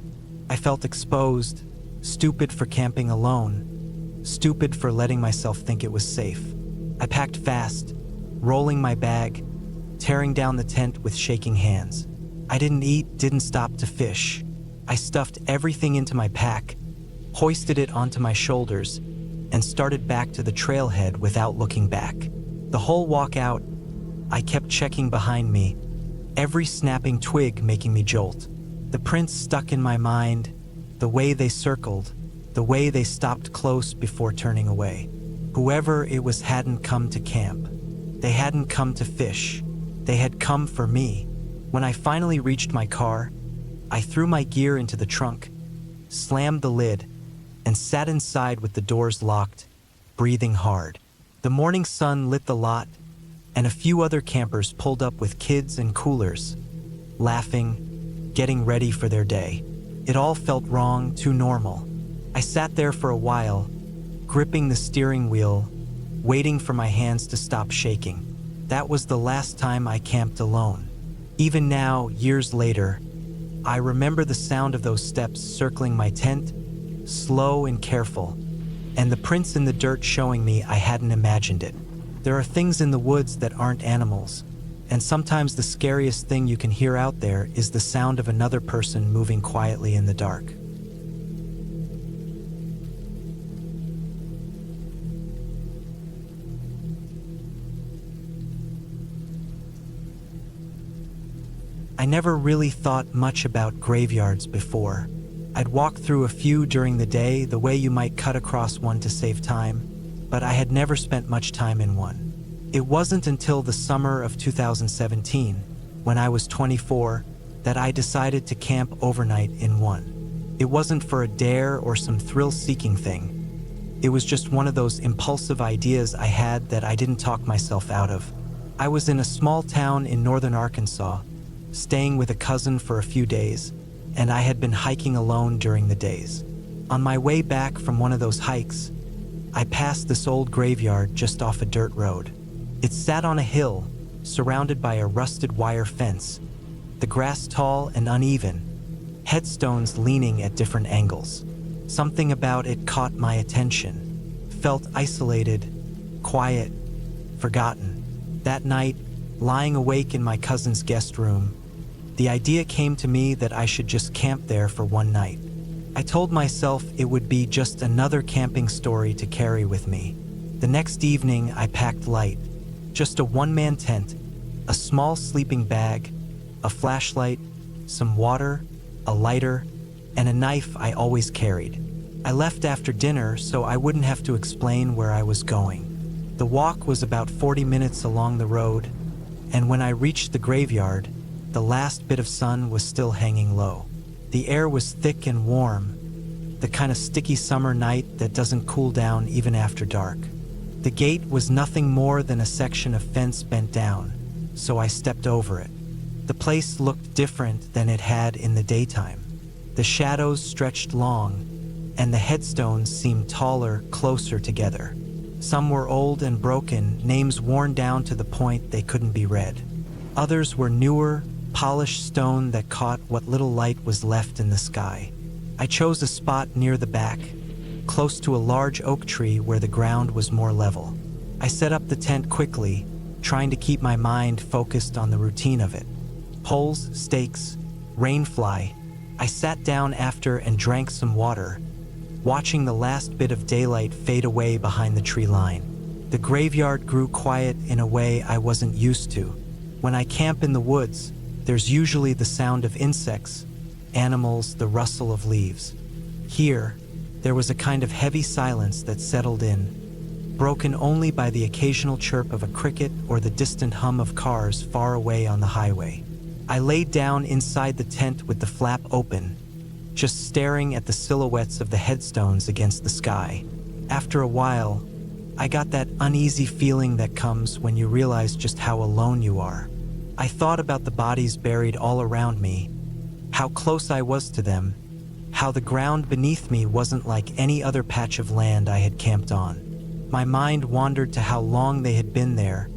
I felt exposed, stupid for camping alone, stupid for letting myself think it was safe. I packed fast, rolling my bag, tearing down the tent with shaking hands. I didn't eat, didn't stop to fish. I stuffed everything into my pack, hoisted it onto my shoulders, and started back to the trailhead without looking back. The whole walk out, I kept checking behind me, every snapping twig making me jolt. The prints stuck in my mind, the way they circled, the way they stopped close before turning away. Whoever it was hadn't come to camp. They hadn't come to fish. They had come for me. When I finally reached my car, I threw my gear into the trunk, slammed the lid, and sat inside with the doors locked, breathing hard. The morning sun lit the lot, and a few other campers pulled up with kids and coolers, laughing, getting ready for their day. It all felt wrong, too normal. I sat there for a while, gripping the steering wheel, waiting for my hands to stop shaking. That was the last time I camped alone. Even now, years later, I remember the sound of those steps circling my tent, slow and careful, and the prints in the dirt showing me I hadn't imagined it. There are things in the woods that aren't animals, and sometimes the scariest thing you can hear out there is the sound of another person moving quietly in the dark. I never really thought much about graveyards before. I'd walked through a few during the day, the way you might cut across one to save time, but I had never spent much time in one. It wasn't until the summer of 2017, when I was 24, that I decided to camp overnight in one. It wasn't for a dare or some thrill-seeking thing. It was just one of those impulsive ideas I had that I didn't talk myself out of. I was in a small town in northern Arkansas, staying with a cousin for a few days, and I had been hiking alone during the days. On my way back from one of those hikes, I passed this old graveyard just off a dirt road. It sat on a hill, surrounded by a rusted wire fence, the grass tall and uneven, headstones leaning at different angles. Something about it caught my attention. Felt isolated, quiet, forgotten. That night, lying awake in my cousin's guest room, the idea came to me that I should just camp there for one night. I told myself it would be just another camping story to carry with me. The next evening, I packed light. Just a one-man tent, a small sleeping bag, a flashlight, some water, a lighter, and a knife I always carried. I left after dinner so I wouldn't have to explain where I was going. The walk was about 40 minutes along the road, and when I reached the graveyard, the last bit of sun was still hanging low. The air was thick and warm, the kind of sticky summer night that doesn't cool down even after dark. The gate was nothing more than a section of fence bent down, so I stepped over it. The place looked different than it had in the daytime. The shadows stretched long, and the headstones seemed taller, closer together. Some were old and broken, names worn down to the point they couldn't be read. Others were newer, polished stone that caught what little light was left in the sky. I chose a spot near the back, close to a large oak tree where the ground was more level. I set up the tent quickly, trying to keep my mind focused on the routine of it. Poles, stakes, rainfly. I sat down after and drank some water, watching the last bit of daylight fade away behind the tree line. The graveyard grew quiet in a way I wasn't used to. When I camp in the woods, there's usually the sound of insects, animals, the rustle of leaves. Here, there was a kind of heavy silence that settled in, broken only by the occasional chirp of a cricket or the distant hum of cars far away on the highway. I laid down inside the tent with the flap open, just staring at the silhouettes of the headstones against the sky. After a while, I got that uneasy feeling that comes when you realize just how alone you are. I thought about the bodies buried all around me, how close I was to them, how the ground beneath me wasn't like any other patch of land I had camped on. My mind wandered to how long they had been there,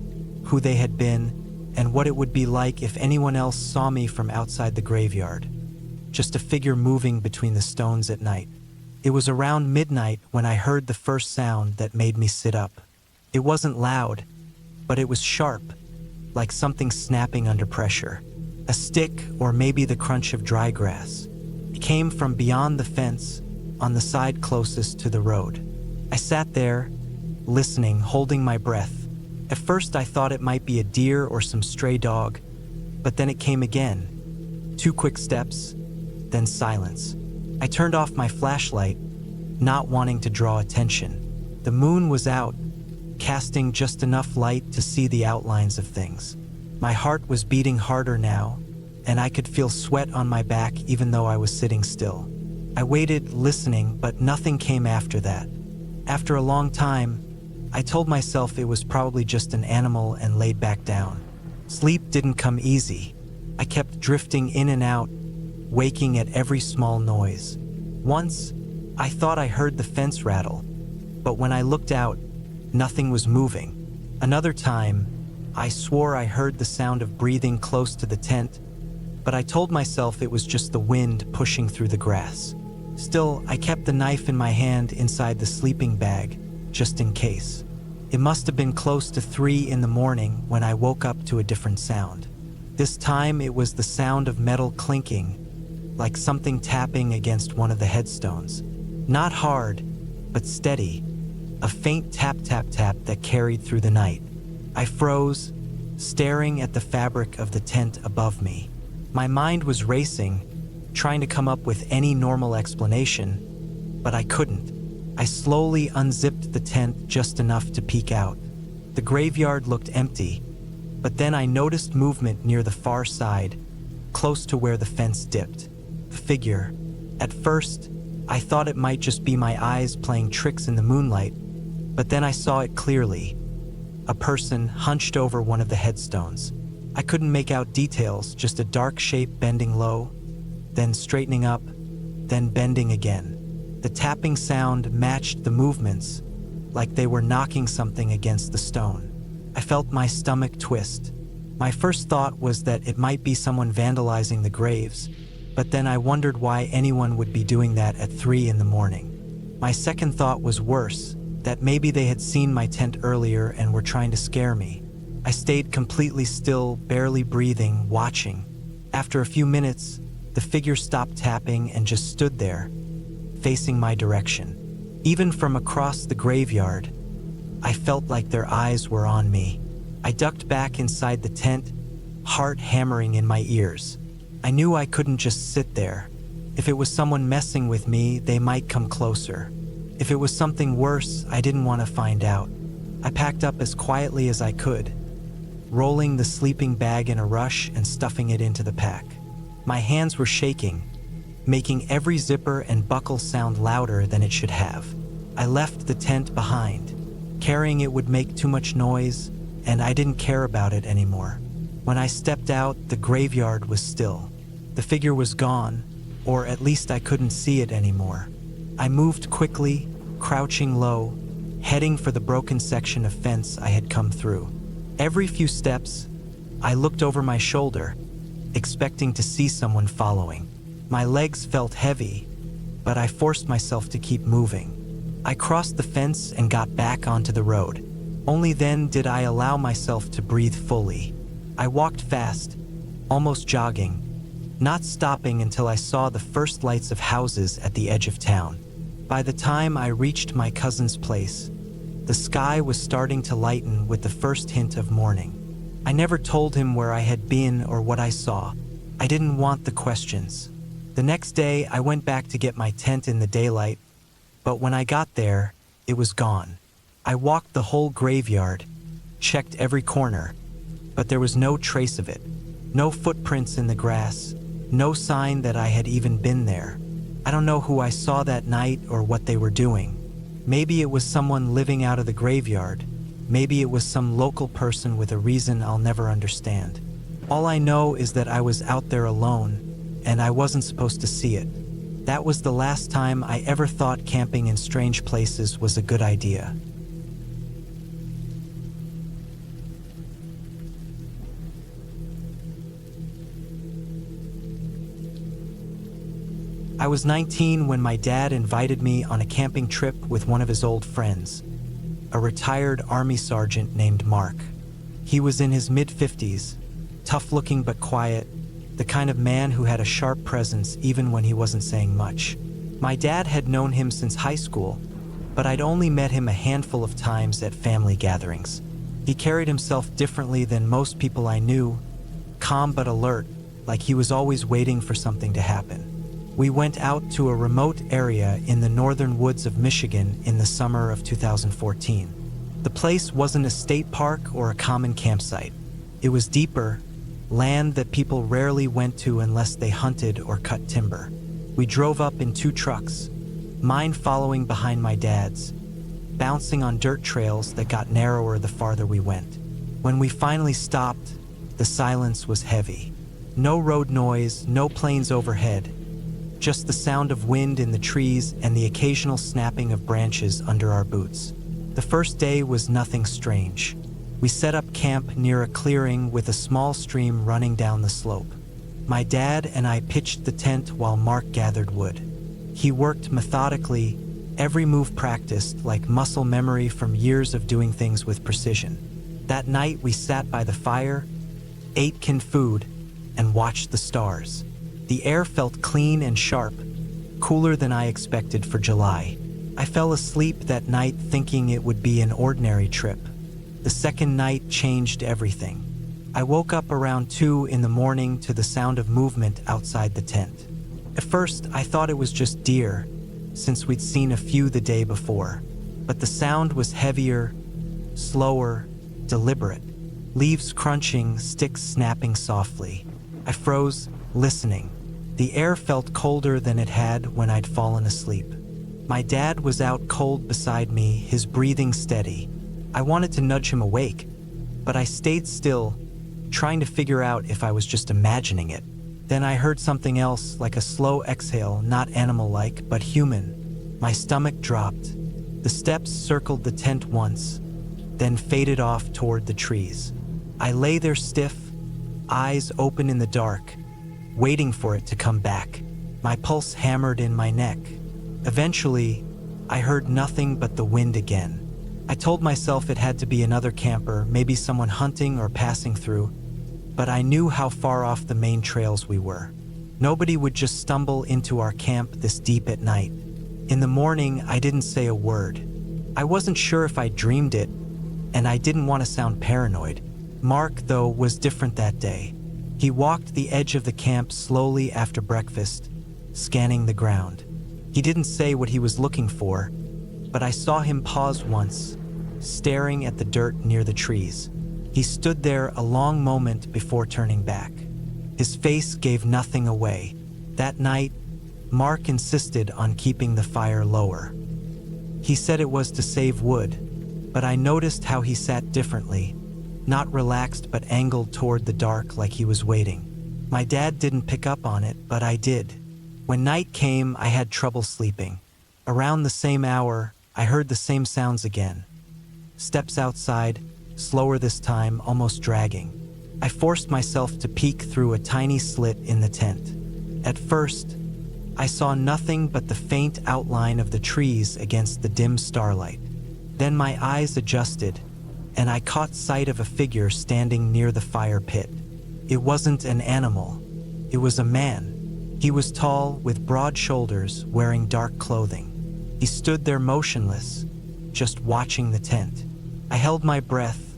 who they had been, and what it would be like if anyone else saw me from outside the graveyard. Just a figure moving between the stones at night. It was around midnight when I heard the first sound that made me sit up. It wasn't loud, but it was sharp, like something snapping under pressure. A stick, or maybe the crunch of dry grass. It came from beyond the fence, on the side closest to the road. I sat there, listening, holding my breath. At first I thought it might be a deer or some stray dog, but then it came again. 2 quick steps, then silence. I turned off my flashlight, not wanting to draw attention. The moon was out, casting just enough light to see the outlines of things. My heart was beating harder now, and I could feel sweat on my back even though I was sitting still. I waited, listening, but nothing came after that. After a long time, I told myself it was probably just an animal and laid back down. Sleep didn't come easy. I kept drifting in and out, waking at every small noise. Once, I thought I heard the fence rattle, but when I looked out, nothing was moving. Another time, I swore I heard the sound of breathing close to the tent, but I told myself it was just the wind pushing through the grass. Still, I kept the knife in my hand inside the sleeping bag, just in case. It must have been close to 3 in the morning when I woke up to a different sound. This time it was the sound of metal clinking, like something tapping against one of the headstones. Not hard, but steady. A faint tap tap tap that carried through the night. I froze, staring at the fabric of the tent above me. My mind was racing, trying to come up with any normal explanation, but I couldn't. I slowly unzipped the tent just enough to peek out. The graveyard looked empty, but then I noticed movement near the far side, close to where the fence dipped. A figure. At first, I thought it might just be my eyes playing tricks in the moonlight, but then I saw it clearly. A person hunched over one of the headstones. I couldn't make out details, just a dark shape bending low, then straightening up, then bending again. The tapping sound matched the movements, like they were knocking something against the stone. I felt my stomach twist. My first thought was that it might be someone vandalizing the graves, but then I wondered why anyone would be doing that at 3 in the morning. My second thought was worse, that maybe they had seen my tent earlier and were trying to scare me. I stayed completely still, barely breathing, watching. After a few minutes, the figure stopped tapping and just stood there, facing my direction. Even from across the graveyard, I felt like their eyes were on me. I ducked back inside the tent, heart hammering in my ears. I knew I couldn't just sit there. If it was someone messing with me, they might come closer. If it was something worse, I didn't want to find out. I packed up as quietly as I could, rolling the sleeping bag in a rush and stuffing it into the pack. My hands were shaking, making every zipper and buckle sound louder than it should have. I left the tent behind. Carrying it would make too much noise, and I didn't care about it anymore. When I stepped out, the graveyard was still. The figure was gone, or at least I couldn't see it anymore. I moved quickly, crouching low, heading for the broken section of fence I had come through. Every few steps, I looked over my shoulder, expecting to see someone following. My legs felt heavy, but I forced myself to keep moving. I crossed the fence and got back onto the road. Only then did I allow myself to breathe fully. I walked fast, almost jogging, not stopping until I saw the first lights of houses at the edge of town. By the time I reached my cousin's place, the sky was starting to lighten with the first hint of morning. I never told him where I had been or what I saw. I didn't want the questions. The next day, I went back to get my tent in the daylight, but when I got there, it was gone. I walked the whole graveyard, checked every corner, but there was no trace of it. No footprints in the grass, no sign that I had even been there. I don't know who I saw that night or what they were doing. Maybe it was someone living out of the graveyard. Maybe it was some local person with a reason I'll never understand. All I know is that I was out there alone, and I wasn't supposed to see it. That was the last time I ever thought camping in strange places was a good idea. I was 19 when my dad invited me on a camping trip with one of his old friends, a retired Army sergeant named Mark. He was in his mid-50s, tough-looking but quiet, the kind of man who had a sharp presence even when he wasn't saying much. My dad had known him since high school, but I'd only met him a handful of times at family gatherings. He carried himself differently than most people I knew, calm but alert, like he was always waiting for something to happen. We went out to a remote area in the northern woods of Michigan in the summer of 2014. The place wasn't a state park or a common campsite. It was deeper, land that people rarely went to unless they hunted or cut timber. We drove up in 2 trucks, mine following behind my dad's, bouncing on dirt trails that got narrower the farther we went. When we finally stopped, the silence was heavy. No road noise, no planes overhead, just the sound of wind in the trees and the occasional snapping of branches under our boots. The first day was nothing strange. We set up camp near a clearing with a small stream running down the slope. My dad and I pitched the tent while Mark gathered wood. He worked methodically, every move practiced like muscle memory from years of doing things with precision. That night we sat by the fire, ate canned food, and watched the stars. The air felt clean and sharp, cooler than I expected for July. I fell asleep that night thinking it would be an ordinary trip. The second night changed everything. I woke up around 2 in the morning to the sound of movement outside the tent. At first, I thought it was just deer, since we'd seen a few the day before. But the sound was heavier, slower, deliberate. Leaves crunching, sticks snapping softly. I froze, listening. The air felt colder than it had when I'd fallen asleep. My dad was out cold beside me, his breathing steady. I wanted to nudge him awake, but I stayed still, trying to figure out if I was just imagining it. Then I heard something else, like a slow exhale, not animal-like, but human. My stomach dropped. The steps circled the tent once, then faded off toward the trees. I lay there stiff, eyes open in the dark, waiting for it to come back. My pulse hammered in my neck. Eventually, I heard nothing but the wind again. I told myself it had to be another camper, maybe someone hunting or passing through, but I knew how far off the main trails we were. Nobody would just stumble into our camp this deep at night. In the morning, I didn't say a word. I wasn't sure if I dreamed it, and I didn't want to sound paranoid. Mark, though, was different that day. He walked the edge of the camp slowly after breakfast, scanning the ground. He didn't say what he was looking for, but I saw him pause once, staring at the dirt near the trees. He stood there a long moment before turning back. His face gave nothing away. That night, Mark insisted on keeping the fire lower. He said it was to save wood, but I noticed how he sat differently, not relaxed but angled toward the dark like he was waiting. My dad didn't pick up on it, but I did. When night came, I had trouble sleeping. Around the same hour, I heard the same sounds again. Steps outside, slower this time, almost dragging. I forced myself to peek through a tiny slit in the tent. At first, I saw nothing but the faint outline of the trees against the dim starlight. Then my eyes adjusted, and I caught sight of a figure standing near the fire pit. It wasn't an animal. It was a man. He was tall, with broad shoulders, wearing dark clothing. He stood there motionless, just watching the tent. I held my breath,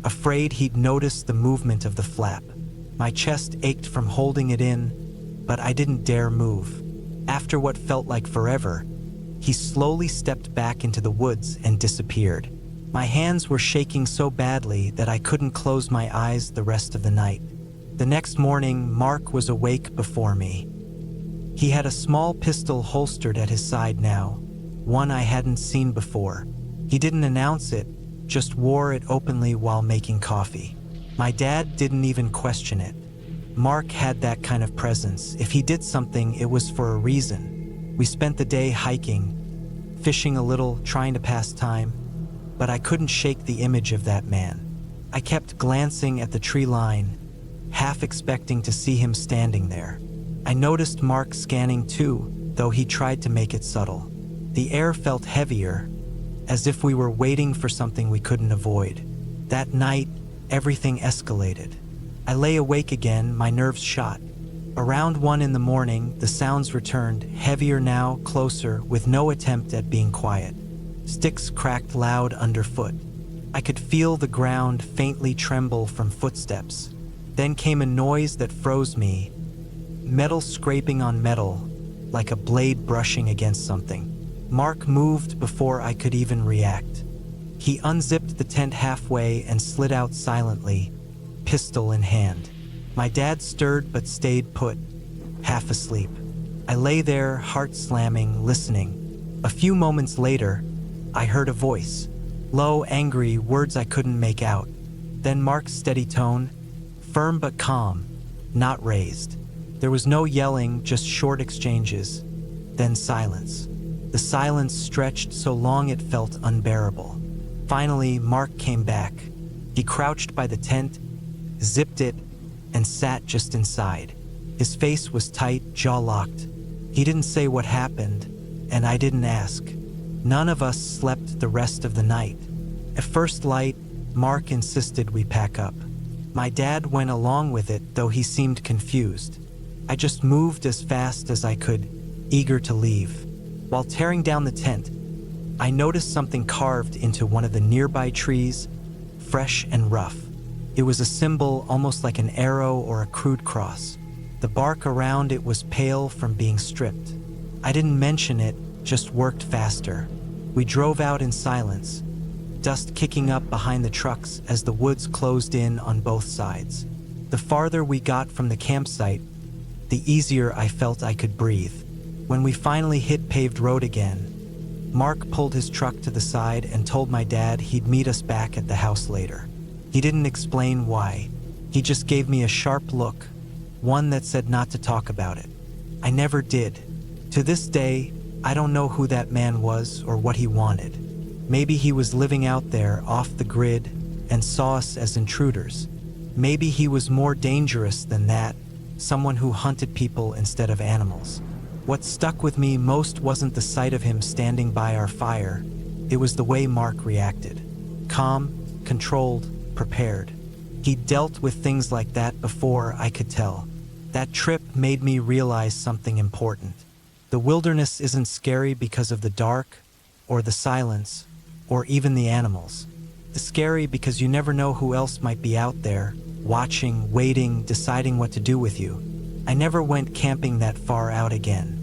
afraid he'd noticed the movement of the flap. My chest ached from holding it in, but I didn't dare move. After what felt like forever, he slowly stepped back into the woods and disappeared. My hands were shaking so badly that I couldn't close my eyes the rest of the night. The next morning, Mark was awake before me. He had a small pistol holstered at his side now, one I hadn't seen before. He didn't announce it, just wore it openly while making coffee. My dad didn't even question it. Mark had that kind of presence. If he did something, it was for a reason. We spent the day hiking, fishing a little, trying to pass time, but I couldn't shake the image of that man. I kept glancing at the tree line, half expecting to see him standing there. I noticed Mark scanning too, though he tried to make it subtle. The air felt heavier, as if we were waiting for something we couldn't avoid. That night, everything escalated. I lay awake again, my nerves shot. Around 1 in the morning, the sounds returned, heavier now, closer, with no attempt at being quiet. Sticks cracked loud underfoot. I could feel the ground faintly tremble from footsteps. Then came a noise that froze me, metal scraping on metal, like a blade brushing against something. Mark moved before I could even react. He unzipped the tent halfway and slid out silently, pistol in hand. My dad stirred but stayed put, half asleep. I lay there, heart slamming, listening. A few moments later, I heard a voice. Low, angry, words I couldn't make out. Then Mark's steady tone, firm but calm, not raised. There was no yelling, just short exchanges. Then silence. The silence stretched so long it felt unbearable. Finally, Mark came back. He crouched by the tent, zipped it, and sat just inside. His face was tight, jaw locked. He didn't say what happened, and I didn't ask. None of us slept the rest of the night. At first light, Mark insisted we pack up. My dad went along with it, though he seemed confused. I just moved as fast as I could, eager to leave. While tearing down the tent, I noticed something carved into one of the nearby trees, fresh and rough. It was a symbol almost like an arrow or a crude cross. The bark around it was pale from being stripped. I didn't mention it, just worked faster. We drove out in silence, dust kicking up behind the trucks as the woods closed in on both sides. The farther we got from the campsite, the easier I felt I could breathe. When we finally hit paved road again, Mark pulled his truck to the side and told my dad he'd meet us back at the house later. He didn't explain why. He just gave me a sharp look, one that said not to talk about it. I never did. To this day, I don't know who that man was or what he wanted. Maybe he was living out there off the grid and saw us as intruders. Maybe he was more dangerous than that, someone who hunted people instead of animals. What stuck with me most wasn't the sight of him standing by our fire. It was the way Mark reacted. Calm, controlled, prepared. He'd dealt with things like that before, I could tell. That trip made me realize something important. The wilderness isn't scary because of the dark, or the silence, or even the animals. It's scary because you never know who else might be out there, watching, waiting, deciding what to do with you. I never went camping that far out again.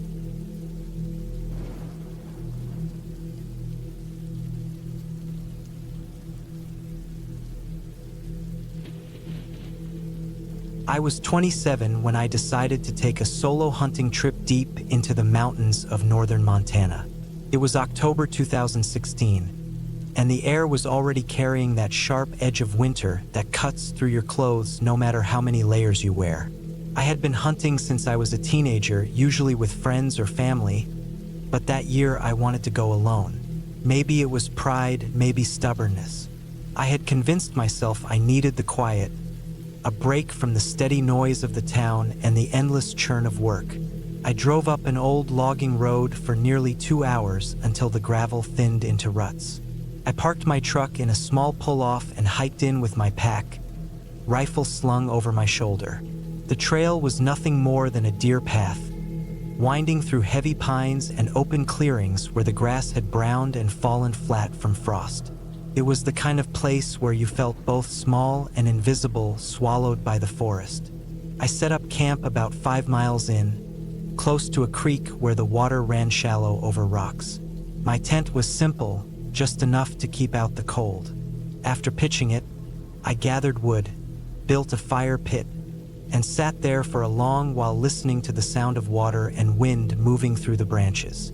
I was 27 when I decided to take a solo hunting trip deep into the mountains of northern Montana. It was October 2016, and the air was already carrying that sharp edge of winter that cuts through your clothes no matter how many layers you wear. I had been hunting since I was a teenager, usually with friends or family, but that year I wanted to go alone. Maybe it was pride, maybe stubbornness. I had convinced myself I needed the quiet, a break from the steady noise of the town and the endless churn of work. I drove up an old logging road for nearly 2 hours until the gravel thinned into ruts. I parked my truck in a small pull-off and hiked in with my pack, rifle slung over my shoulder. The trail was nothing more than a deer path, winding through heavy pines and open clearings where the grass had browned and fallen flat from frost. It was the kind of place where you felt both small and invisible, swallowed by the forest. I set up camp about 5 miles in, close to a creek where the water ran shallow over rocks. My tent was simple, just enough to keep out the cold. After pitching it, I gathered wood, built a fire pit, and sat there for a long while listening to the sound of water and wind moving through the branches.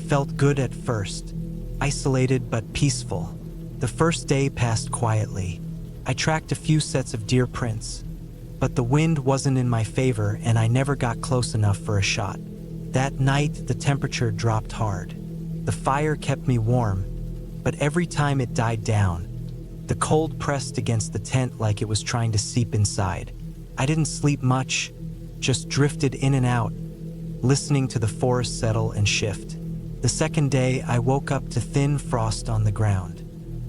Felt good at first, isolated but peaceful. The first day passed quietly. I tracked a few sets of deer prints, but the wind wasn't in my favor and I never got close enough for a shot. That night, the temperature dropped hard. The fire kept me warm, but every time it died down, the cold pressed against the tent like it was trying to seep inside. I didn't sleep much, just drifted in and out, listening to the forest settle and shift. The second day, I woke up to thin frost on the ground.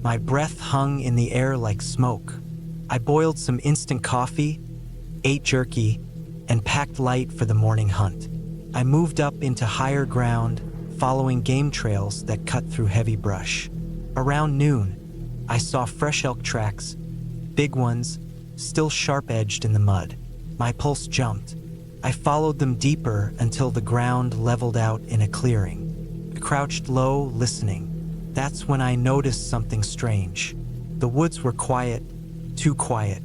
My breath hung in the air like smoke. I boiled some instant coffee, ate jerky, and packed light for the morning hunt. I moved up into higher ground, following game trails that cut through heavy brush. Around noon, I saw fresh elk tracks, big ones, still sharp-edged in the mud. My pulse jumped. I followed them deeper until the ground leveled out in a clearing. I crouched low, listening. That's when I noticed something strange. The woods were quiet, too quiet.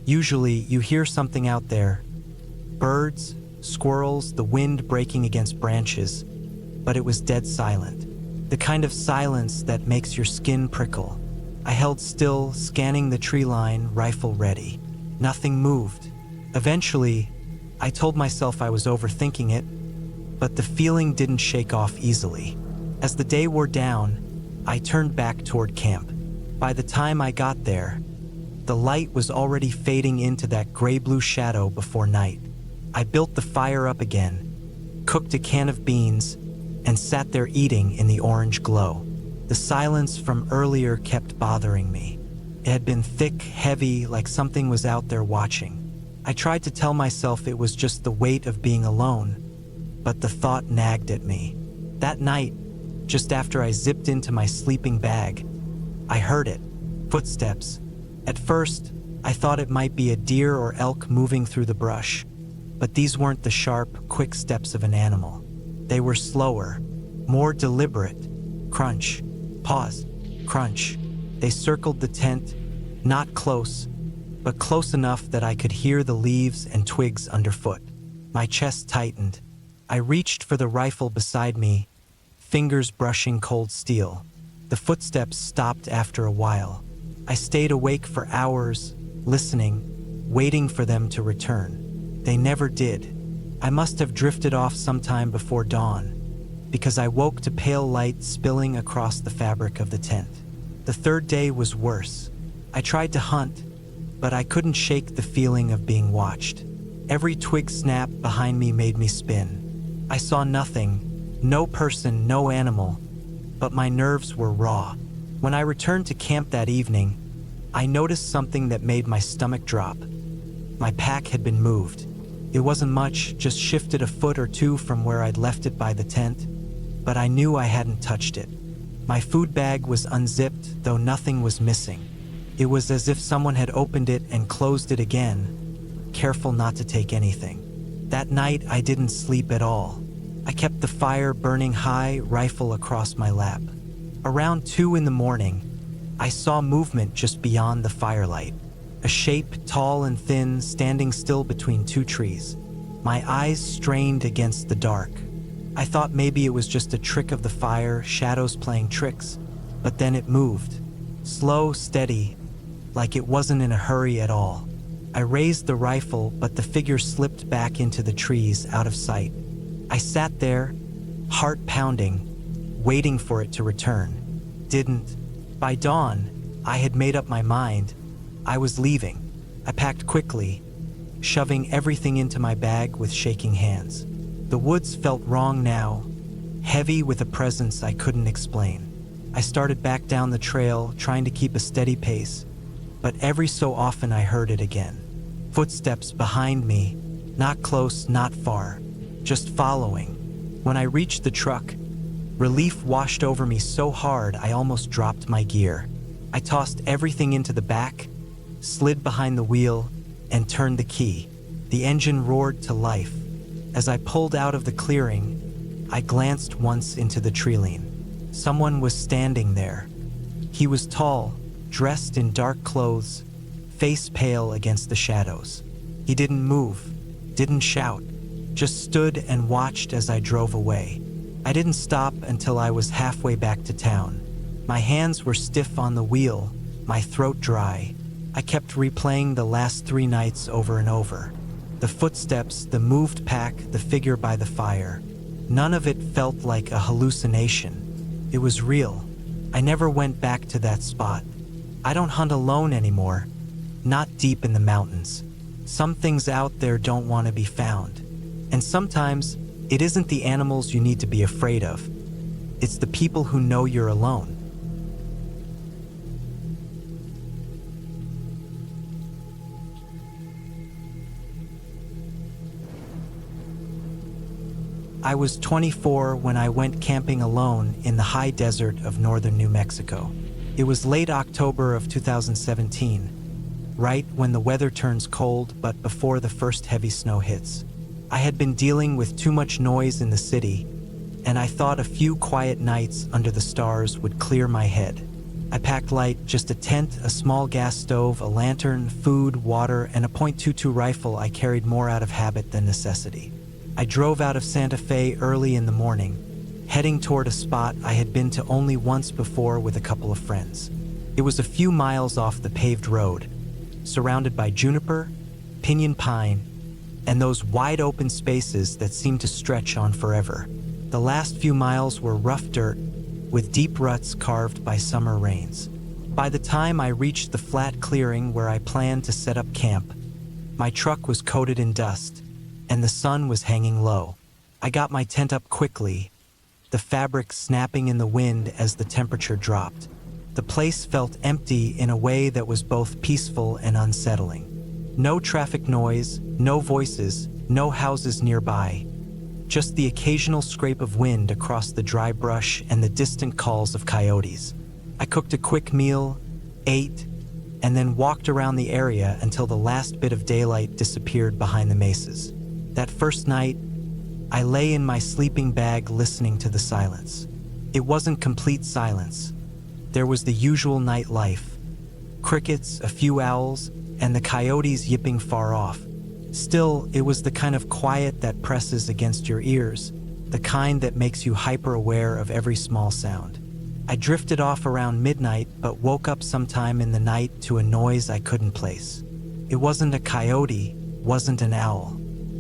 Usually, you hear something out there. Birds, squirrels, the wind breaking against branches. But it was dead silent. The kind of silence that makes your skin prickle. I held still, scanning the tree line, rifle ready. Nothing moved. Eventually, I told myself I was overthinking it, but the feeling didn't shake off easily. As the day wore down, I turned back toward camp. By the time I got there, the light was already fading into that gray-blue shadow before night. I built the fire up again, cooked a can of beans, and sat there eating in the orange glow. The silence from earlier kept bothering me. It had been thick, heavy, like something was out there watching. I tried to tell myself it was just the weight of being alone, but the thought nagged at me. That night, just after I zipped into my sleeping bag, I heard it. Footsteps. At first, I thought it might be a deer or elk moving through the brush, but these weren't the sharp, quick steps of an animal. They were slower, more deliberate. Crunch, pause, crunch. They circled the tent, not close, but close enough that I could hear the leaves and twigs underfoot. My chest tightened. I reached for the rifle beside me, fingers brushing cold steel. The footsteps stopped after a while. I stayed awake for hours, listening, waiting for them to return. They never did. I must have drifted off sometime before dawn, because I woke to pale light spilling across the fabric of the tent. The third day was worse. I tried to hunt, but I couldn't shake the feeling of being watched. Every twig snap behind me made me spin. I saw nothing. No person, no animal, but my nerves were raw. When I returned to camp that evening, I noticed something that made my stomach drop. My pack had been moved. It wasn't much, just shifted a foot or two from where I'd left it by the tent, but I knew I hadn't touched it. My food bag was unzipped, though nothing was missing. It was as if someone had opened it and closed it again, careful not to take anything. That night, I didn't sleep at all. I kept the fire burning high, rifle across my lap. Around 2 in the morning, I saw movement just beyond the firelight. A shape, tall and thin, standing still between 2 trees. My eyes strained against the dark. I thought maybe it was just a trick of the fire, shadows playing tricks, but then it moved. Slow, steady, like it wasn't in a hurry at all. I raised the rifle, but the figure slipped back into the trees, out of sight. I sat there, heart pounding, waiting for it to return. Didn't. By dawn, I had made up my mind. I was leaving. I packed quickly, shoving everything into my bag with shaking hands. The woods felt wrong now, heavy with a presence I couldn't explain. I started back down the trail, trying to keep a steady pace, but every so often I heard it again. Footsteps behind me, not close, not far, just following. When I reached the truck, relief washed over me so hard I almost dropped my gear. I tossed everything into the back, slid behind the wheel, and turned the key. The engine roared to life. As I pulled out of the clearing, I glanced once into the treeline. Someone was standing there. He was tall, dressed in dark clothes, face pale against the shadows. He didn't move, didn't shout, just stood and watched as I drove away. I didn't stop until I was halfway back to town. My hands were stiff on the wheel, my throat dry. I kept replaying the last 3 nights over and over. The footsteps, the moved pack, the figure by the fire. None of it felt like a hallucination. It was real. I never went back to that spot. I don't hunt alone anymore, not deep in the mountains. Some things out there don't want to be found. And sometimes, it isn't the animals you need to be afraid of. It's the people who know you're alone. I was 24 when I went camping alone in the high desert of northern New Mexico. It was late October of 2017, right when the weather turns cold but before the first heavy snow hits. I had been dealing with too much noise in the city, and I thought a few quiet nights under the stars would clear my head. I packed light, just a tent, a small gas stove, a lantern, food, water, and a .22 rifle I carried more out of habit than necessity. I drove out of Santa Fe early in the morning, heading toward a spot I had been to only once before with a couple of friends. It was a few miles off the paved road, surrounded by juniper, pinyon pine, and those wide open spaces that seemed to stretch on forever. The last few miles were rough dirt, with deep ruts carved by summer rains. By the time I reached the flat clearing where I planned to set up camp, my truck was coated in dust, and the sun was hanging low. I got my tent up quickly, the fabric snapping in the wind as the temperature dropped. The place felt empty in a way that was both peaceful and unsettling. No traffic noise, no voices, no houses nearby. Just the occasional scrape of wind across the dry brush and the distant calls of coyotes. I cooked a quick meal, ate, and then walked around the area until the last bit of daylight disappeared behind the mesas. That first night, I lay in my sleeping bag listening to the silence. It wasn't complete silence. There was the usual night life. Crickets, a few owls, and the coyotes yipping far off. Still, it was the kind of quiet that presses against your ears, the kind that makes you hyper-aware of every small sound. I drifted off around midnight, but woke up sometime in the night to a noise I couldn't place. It wasn't a coyote, wasn't an owl.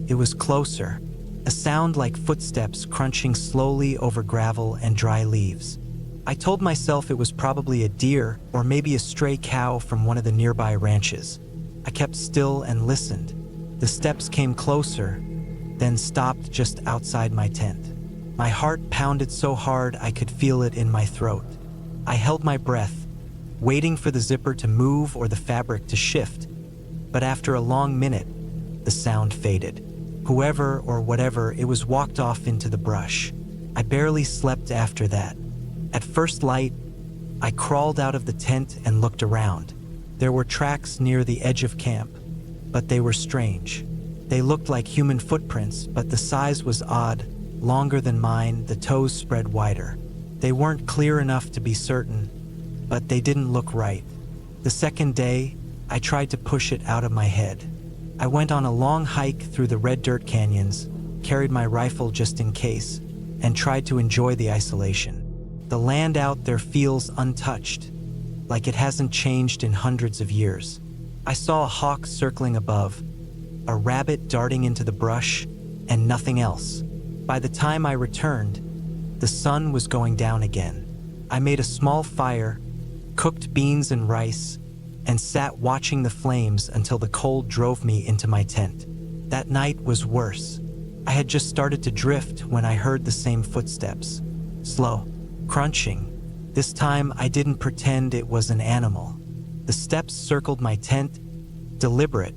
It was closer, a sound like footsteps crunching slowly over gravel and dry leaves. I told myself it was probably a deer or maybe a stray cow from one of the nearby ranches. I kept still and listened. The steps came closer, then stopped just outside my tent. My heart pounded so hard I could feel it in my throat. I held my breath, waiting for the zipper to move or the fabric to shift, but after a long minute, the sound faded. Whoever or whatever it was walked off into the brush. I barely slept after that. At first light, I crawled out of the tent and looked around. There were tracks near the edge of camp, but they were strange. They looked like human footprints, but the size was odd, longer than mine, the toes spread wider. They weren't clear enough to be certain, but they didn't look right. The second day, I tried to push it out of my head. I went on a long hike through the red dirt canyons, carried my rifle just in case, and tried to enjoy the isolation. The land out there feels untouched, like it hasn't changed in hundreds of years. I saw a hawk circling above, a rabbit darting into the brush, and nothing else. By the time I returned, the sun was going down again. I made a small fire, cooked beans and rice, and sat watching the flames until the cold drove me into my tent. That night was worse. I had just started to drift when I heard the same footsteps. Slow, crunching. This time I didn't pretend it was an animal. The steps circled my tent, deliberate,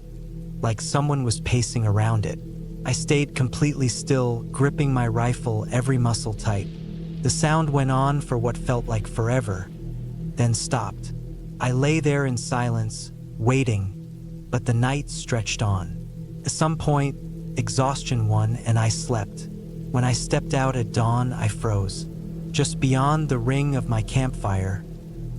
like someone was pacing around it. I stayed completely still, gripping my rifle, every muscle tight. The sound went on for what felt like forever, then stopped. I lay there in silence, waiting, but the night stretched on. At some point, exhaustion won and I slept. When I stepped out at dawn, I froze. Just beyond the ring of my campfire,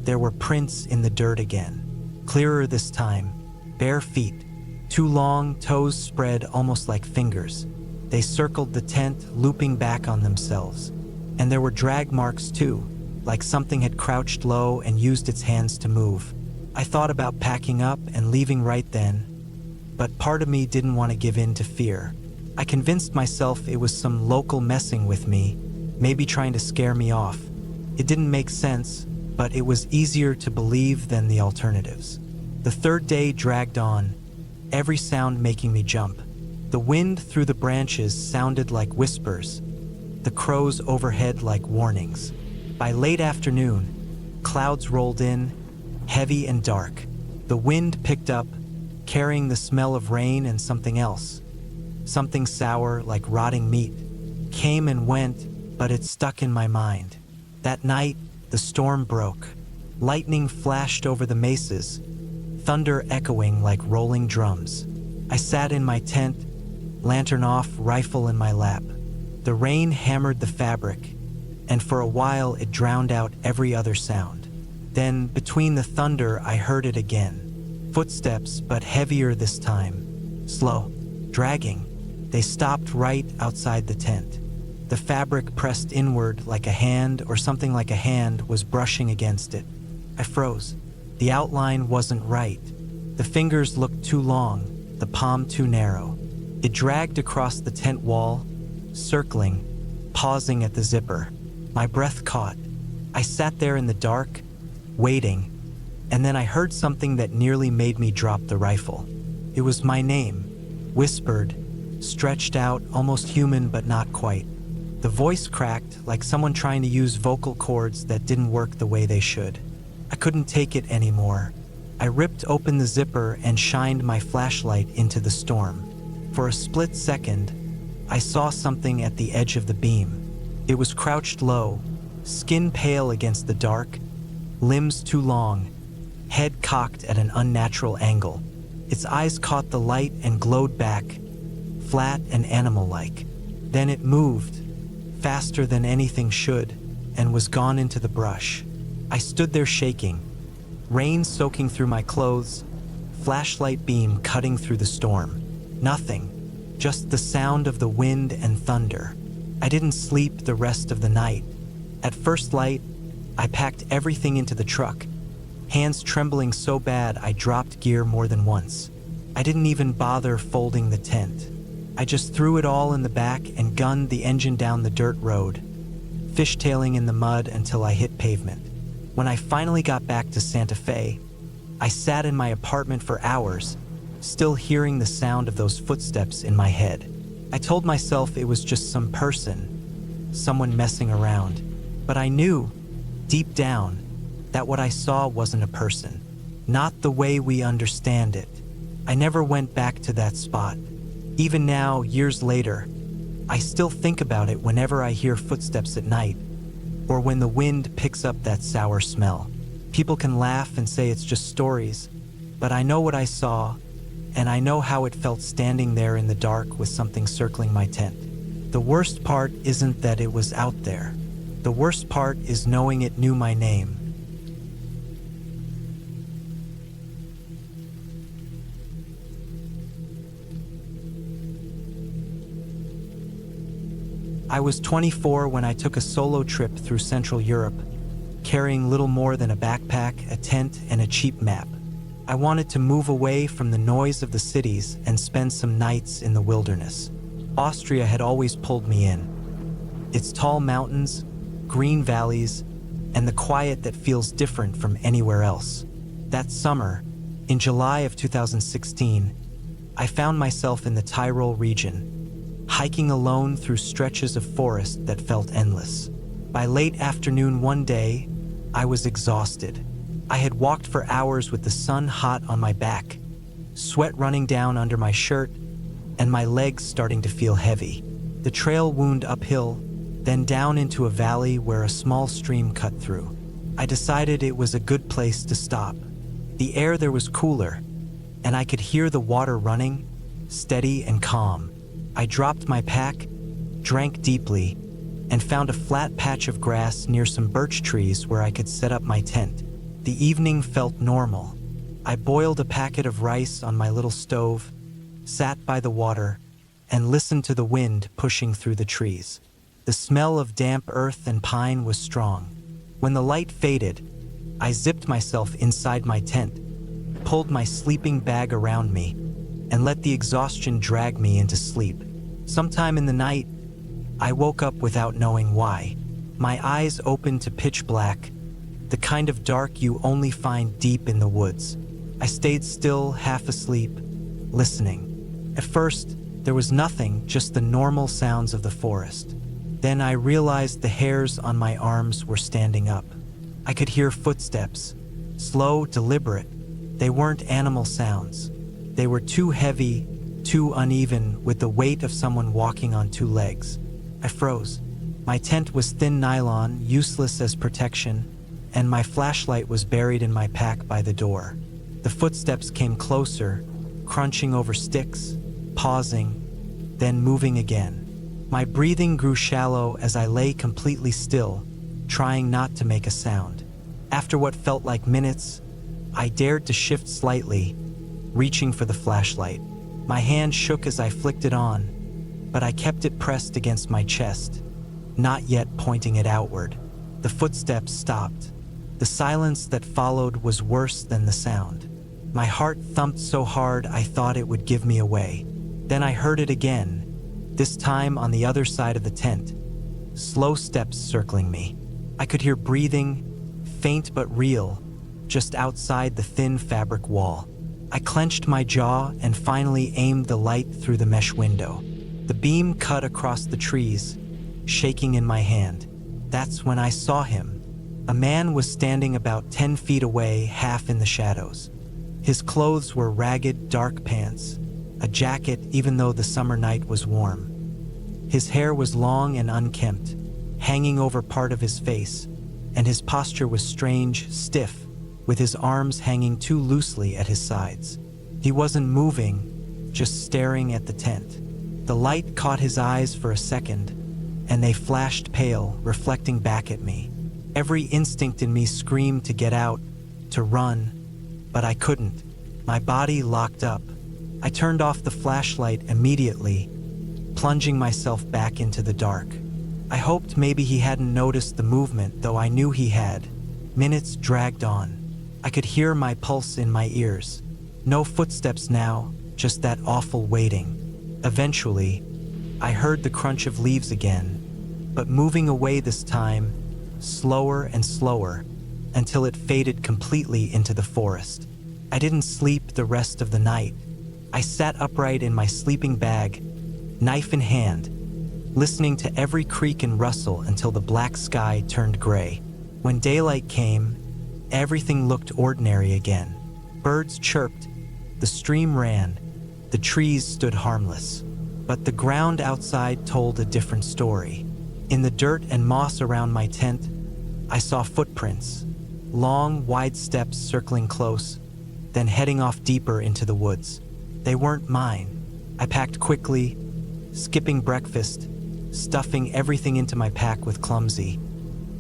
there were prints in the dirt again. Clearer this time, bare feet, two long toes spread almost like fingers. They circled the tent, looping back on themselves. And there were drag marks too, like something had crouched low and used its hands to move. I thought about packing up and leaving right then, but part of me didn't want to give in to fear. I convinced myself it was some local messing with me, maybe trying to scare me off. It didn't make sense, but it was easier to believe than the alternatives. The third day dragged on, every sound making me jump. The wind through the branches sounded like whispers, the crows overhead like warnings. By late afternoon, clouds rolled in, heavy and dark. The wind picked up, carrying the smell of rain and something else. Something sour, like rotting meat, came and went, but it stuck in my mind. That night, the storm broke. Lightning flashed over the mesas, thunder echoing like rolling drums. I sat in my tent, lantern off, rifle in my lap. The rain hammered the fabric, and for a while it drowned out every other sound. Then, between the thunder, I heard it again. Footsteps, but heavier this time. Slow, dragging. They stopped right outside the tent. The fabric pressed inward like a hand, or something like a hand, was brushing against it. I froze. The outline wasn't right. The fingers looked too long, the palm too narrow. It dragged across the tent wall, circling, pausing at the zipper. My breath caught. I sat there in the dark, waiting, and then I heard something that nearly made me drop the rifle. It was my name, whispered, stretched out, almost human but not quite. The voice cracked like someone trying to use vocal cords that didn't work the way they should. I couldn't take it anymore. I ripped open the zipper and shined my flashlight into the storm. For a split second, I saw something at the edge of the beam. It was crouched low, skin pale against the dark, limbs too long, head cocked at an unnatural angle. Its eyes caught the light and glowed back, flat and animal-like. Then it moved, faster than anything should, and was gone into the brush. I stood there shaking, rain soaking through my clothes, flashlight beam cutting through the storm. Nothing, just the sound of the wind and thunder. I didn't sleep the rest of the night. At first light, I packed everything into the truck, hands trembling so bad I dropped gear more than once. I didn't even bother folding the tent. I just threw it all in the back and gunned the engine down the dirt road, fishtailing in the mud until I hit pavement. When I finally got back to Santa Fe, I sat in my apartment for hours, still hearing the sound of those footsteps in my head. I told myself it was just some person, someone messing around. But I knew, deep down, that what I saw wasn't a person, not the way we understand it. I never went back to that spot. Even now, years later, I still think about it whenever I hear footsteps at night, or when the wind picks up that sour smell. People can laugh and say it's just stories, but I know what I saw, and I know how it felt standing there in the dark with something circling my tent. The worst part isn't that it was out there. The worst part is knowing it knew my name. I was 24 when I took a solo trip through Central Europe, carrying little more than a backpack, a tent, and a cheap map. I wanted to move away from the noise of the cities and spend some nights in the wilderness. Austria had always pulled me in. Its tall mountains, green valleys, and the quiet that feels different from anywhere else. That summer, in July of 2016, I found myself in the Tyroll region, hiking alone through stretches of forest that felt endless. By late afternoon one day, I was exhausted. I had walked for hours with the sun hot on my back, sweat running down under my shirt, and my legs starting to feel heavy. The trail wound uphill, then down into a valley where a small stream cut through. I decided it was a good place to stop. The air there was cooler, and I could hear the water running, steady and calm. I dropped my pack, drank deeply, and found a flat patch of grass near some birch trees where I could set up my tent. The evening felt normal. I boiled a packet of rice on my little stove, sat by the water, and listened to the wind pushing through the trees. The smell of damp earth and pine was strong. When the light faded, I zipped myself inside my tent, pulled my sleeping bag around me, and let the exhaustion drag me into sleep. Sometime in the night, I woke up without knowing why. My eyes opened to pitch black, the kind of dark you only find deep in the woods. I stayed still, half asleep, listening. At first, there was nothing, just the normal sounds of the forest. Then I realized the hairs on my arms were standing up. I could hear footsteps, slow, deliberate. They weren't animal sounds. They were too heavy, too uneven, with the weight of someone walking on two legs. I froze. My tent was thin nylon, useless as protection, and my flashlight was buried in my pack by the door. The footsteps came closer, crunching over sticks, pausing, then moving again. My breathing grew shallow as I lay completely still, trying not to make a sound. After what felt like minutes, I dared to shift slightly, reaching for the flashlight. My hand shook as I flicked it on, but I kept it pressed against my chest, not yet pointing it outward. The footsteps stopped. The silence that followed was worse than the sound. My heart thumped so hard I thought it would give me away. Then I heard it again, this time on the other side of the tent. Slow steps circling me. I could hear breathing, faint but real, just outside the thin fabric wall. I clenched my jaw and finally aimed the light through the mesh window. The beam cut across the trees, shaking in my hand. That's when I saw him. A man was standing about 10 feet away, half in the shadows. His clothes were ragged, dark pants, a jacket even though the summer night was warm. His hair was long and unkempt, hanging over part of his face, and his posture was strange, stiff, with his arms hanging too loosely at his sides. He wasn't moving, just staring at the tent. The light caught his eyes for a second, and they flashed pale, reflecting back at me. Every instinct in me screamed to get out, to run, but I couldn't. My body locked up. I turned off the flashlight immediately, plunging myself back into the dark. I hoped maybe he hadn't noticed the movement, though I knew he had. Minutes dragged on. I could hear my pulse in my ears. No footsteps now, just that awful waiting. Eventually, I heard the crunch of leaves again, but moving away this time, slower and slower, until it faded completely into the forest. I didn't sleep the rest of the night. I sat upright in my sleeping bag, knife in hand, listening to every creak and rustle until the black sky turned gray. When daylight came, everything looked ordinary again. Birds chirped, the stream ran, the trees stood harmless. But the ground outside told a different story. In the dirt and moss around my tent, I saw footprints, long, wide steps circling close, then heading off deeper into the woods. They weren't mine. I packed quickly, skipping breakfast, stuffing everything into my pack with clumsy,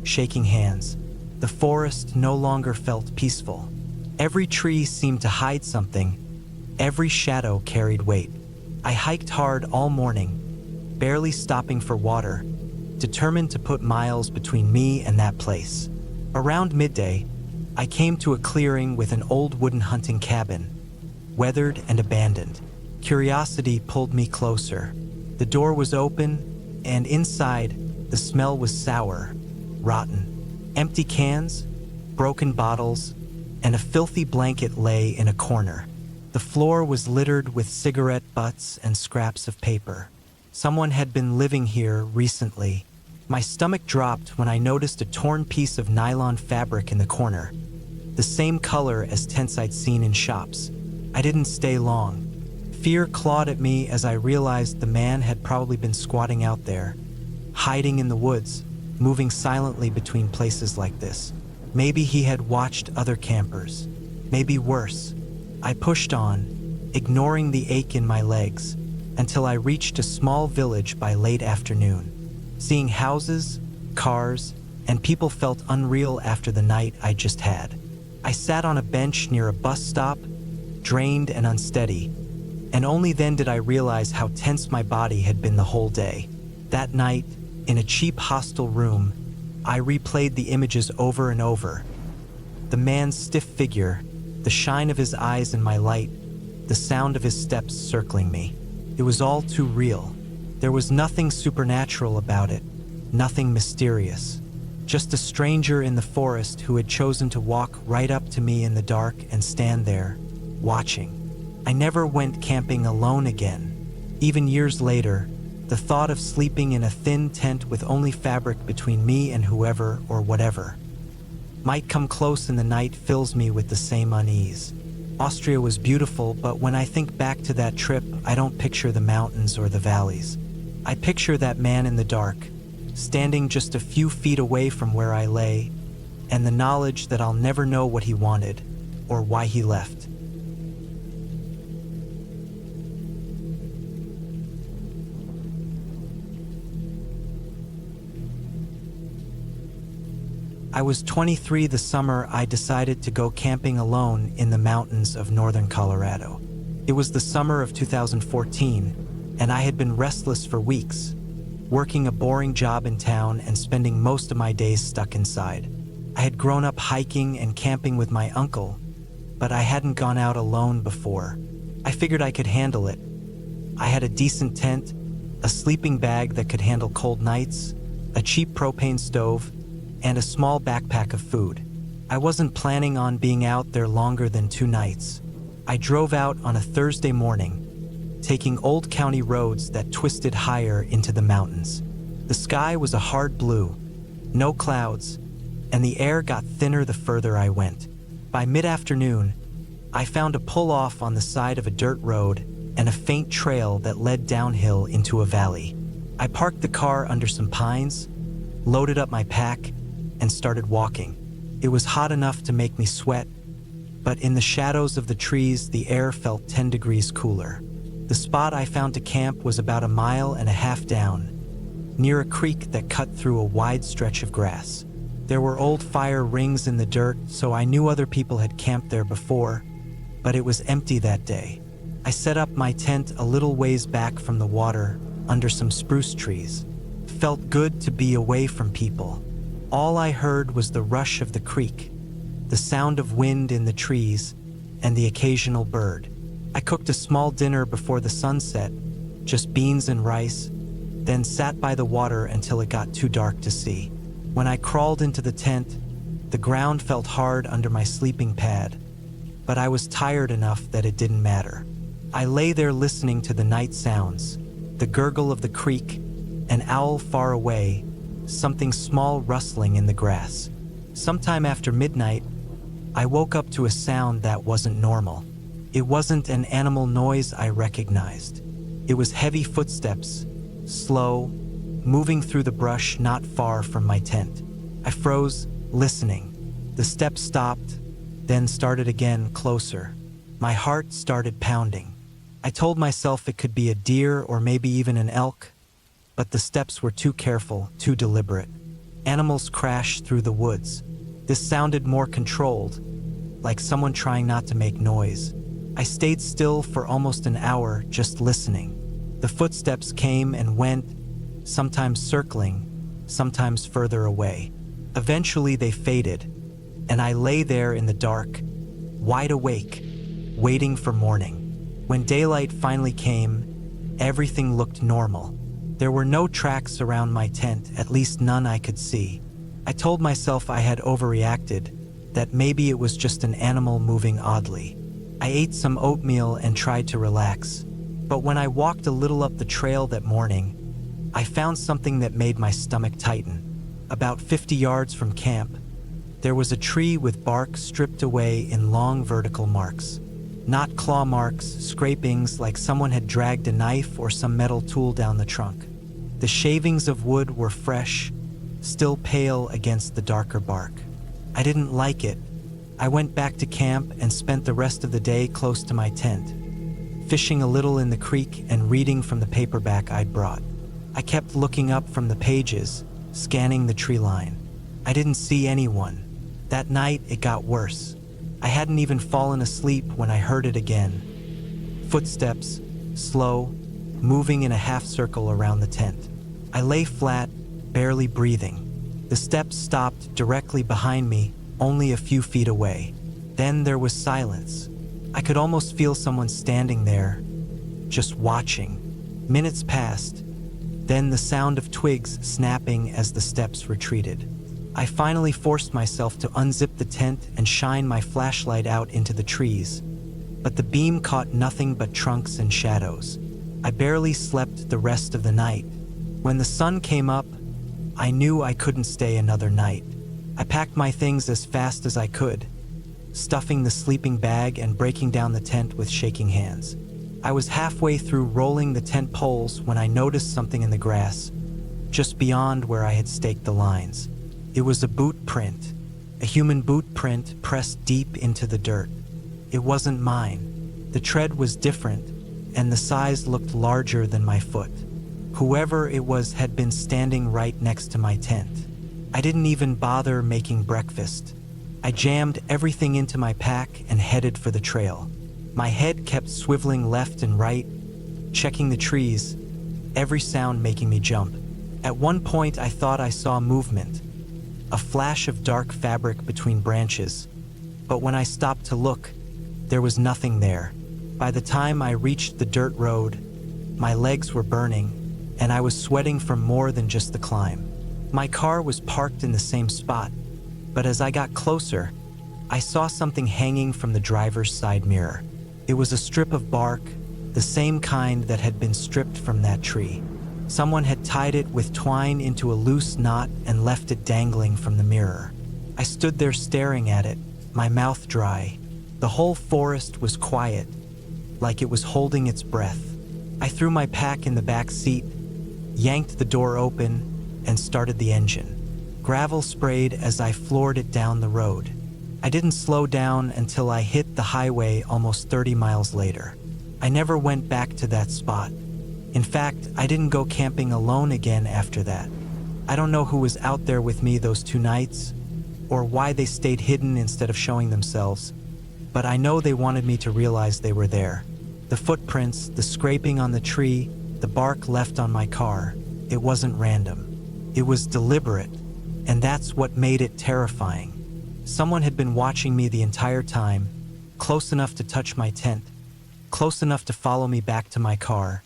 shaking hands. The forest no longer felt peaceful. Every tree seemed to hide something. Every shadow carried weight. I hiked hard all morning, barely stopping for water, determined to put miles between me and that place. Around midday, I came to a clearing with an old wooden hunting cabin, weathered and abandoned. Curiosity pulled me closer. The door was open, and inside, the smell was sour, rotten. Empty cans, broken bottles, and a filthy blanket lay in a corner. The floor was littered with cigarette butts and scraps of paper. Someone had been living here recently. My stomach dropped when I noticed a torn piece of nylon fabric in the corner, the same color as tents I'd seen in shops. I didn't stay long. Fear clawed at me as I realized the man had probably been squatting out there, hiding in the woods, moving silently between places like this. Maybe he had watched other campers. Maybe worse. I pushed on, ignoring the ache in my legs, until I reached a small village by late afternoon. Seeing houses, cars, and people felt unreal after the night I just had. I sat on a bench near a bus stop, drained and unsteady, and only then did I realize how tense my body had been the whole day. That night, in a cheap hostel room, I replayed the images over and over. The man's stiff figure, the shine of his eyes in my light, the sound of his steps circling me. It was all too real. There was nothing supernatural about it, nothing mysterious. Just a stranger in the forest who had chosen to walk right up to me in the dark and stand there, watching. I never went camping alone again. Even years later, the thought of sleeping in a thin tent with only fabric between me and whoever or whatever might come close in the night fills me with the same unease. Austria was beautiful, but when I think back to that trip, I don't picture the mountains or the valleys. I picture that man in the dark, standing just a few feet away from where I lay, and the knowledge that I'll never know what he wanted or why he left. I was 23 the summer I decided to go camping alone in the mountains of northern Colorado. It was the summer of 2014, and I had been restless for weeks, working a boring job in town and spending most of my days stuck inside. I had grown up hiking and camping with my uncle, but I hadn't gone out alone before. I figured I could handle it. I had a decent tent, a sleeping bag that could handle cold nights, a cheap propane stove, and a small backpack of food. I wasn't planning on being out there longer than 2 nights. I drove out on a Thursday morning, taking old county roads that twisted higher into the mountains. The sky was a hard blue, no clouds, and the air got thinner the further I went. By mid-afternoon, I found a pull-off on the side of a dirt road and a faint trail that led downhill into a valley. I parked the car under some pines, loaded up my pack, and started walking. It was hot enough to make me sweat, but in the shadows of the trees, the air felt 10 degrees cooler. The spot I found to camp was about 1.5 miles down, near a creek that cut through a wide stretch of grass. There were old fire rings in the dirt, so I knew other people had camped there before, but it was empty that day. I set up my tent a little ways back from the water, under some spruce trees. It felt good to be away from people. All I heard was the rush of the creek, the sound of wind in the trees, and the occasional bird. I cooked a small dinner before the sunset, just beans and rice, then sat by the water until it got too dark to see. When I crawled into the tent, the ground felt hard under my sleeping pad, but I was tired enough that it didn't matter. I lay there listening to the night sounds, the gurgle of the creek, an owl far away, something small rustling in the grass. Sometime after midnight, I woke up to a sound that wasn't normal. It wasn't an animal noise I recognized. It was heavy footsteps, slow, moving through the brush not far from my tent. I froze, listening. The steps stopped, then started again, closer. My heart started pounding. I told myself it could be a deer or maybe even an elk, but the steps were too careful, too deliberate. Animals crashed through the woods. This sounded more controlled, like someone trying not to make noise. I stayed still for almost an hour, just listening. The footsteps came and went, sometimes circling, sometimes further away. Eventually they faded, and I lay there in the dark, wide awake, waiting for morning. When daylight finally came, everything looked normal. There were no tracks around my tent, at least none I could see. I told myself I had overreacted, that maybe it was just an animal moving oddly. I ate some oatmeal and tried to relax. But when I walked a little up the trail that morning, I found something that made my stomach tighten. About 50 yards from camp, there was a tree with bark stripped away in long vertical marks. Not claw marks, scrapings like someone had dragged a knife or some metal tool down the trunk. The shavings of wood were fresh, still pale against the darker bark. I didn't like it. I went back to camp and spent the rest of the day close to my tent, fishing a little in the creek and reading from the paperback I'd brought. I kept looking up from the pages, scanning the tree line. I didn't see anyone. That night, it got worse. I hadn't even fallen asleep when I heard it again. Footsteps, slow, moving in a half circle around the tent. I lay flat, barely breathing. The steps stopped directly behind me, only a few feet away. Then there was silence. I could almost feel someone standing there, just watching. Minutes passed, then the sound of twigs snapping as the steps retreated. I finally forced myself to unzip the tent and shine my flashlight out into the trees, but the beam caught nothing but trunks and shadows. I barely slept the rest of the night. When the sun came up, I knew I couldn't stay another night. I packed my things as fast as I could, stuffing the sleeping bag and breaking down the tent with shaking hands. I was halfway through rolling the tent poles when I noticed something in the grass, just beyond where I had staked the lines. It was a boot print, a human boot print pressed deep into the dirt. It wasn't mine. The tread was different, and the size looked larger than my foot. Whoever it was had been standing right next to my tent. I didn't even bother making breakfast. I jammed everything into my pack and headed for the trail. My head kept swiveling left and right, checking the trees, every sound making me jump. At one point, I thought I saw movement, a flash of dark fabric between branches, but when I stopped to look, there was nothing there. By the time I reached the dirt road, my legs were burning, and I was sweating from more than just the climb. My car was parked in the same spot, but as I got closer, I saw something hanging from the driver's side mirror. It was a strip of bark, the same kind that had been stripped from that tree. Someone had tied it with twine into a loose knot and left it dangling from the mirror. I stood there staring at it, my mouth dry. The whole forest was quiet, like it was holding its breath. I threw my pack in the back seat, yanked the door open, and started the engine. Gravel sprayed as I floored it down the road. I didn't slow down until I hit the highway almost 30 miles later. I never went back to that spot. In fact, I didn't go camping alone again after that. I don't know who was out there with me those 2 nights, or why they stayed hidden instead of showing themselves, but I know they wanted me to realize they were there. The footprints, the scraping on the tree, the bark left on my car, it wasn't random. It was deliberate, and that's what made it terrifying. Someone had been watching me the entire time, close enough to touch my tent, close enough to follow me back to my car,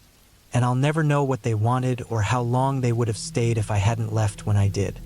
and I'll never know what they wanted or how long they would have stayed if I hadn't left when I did.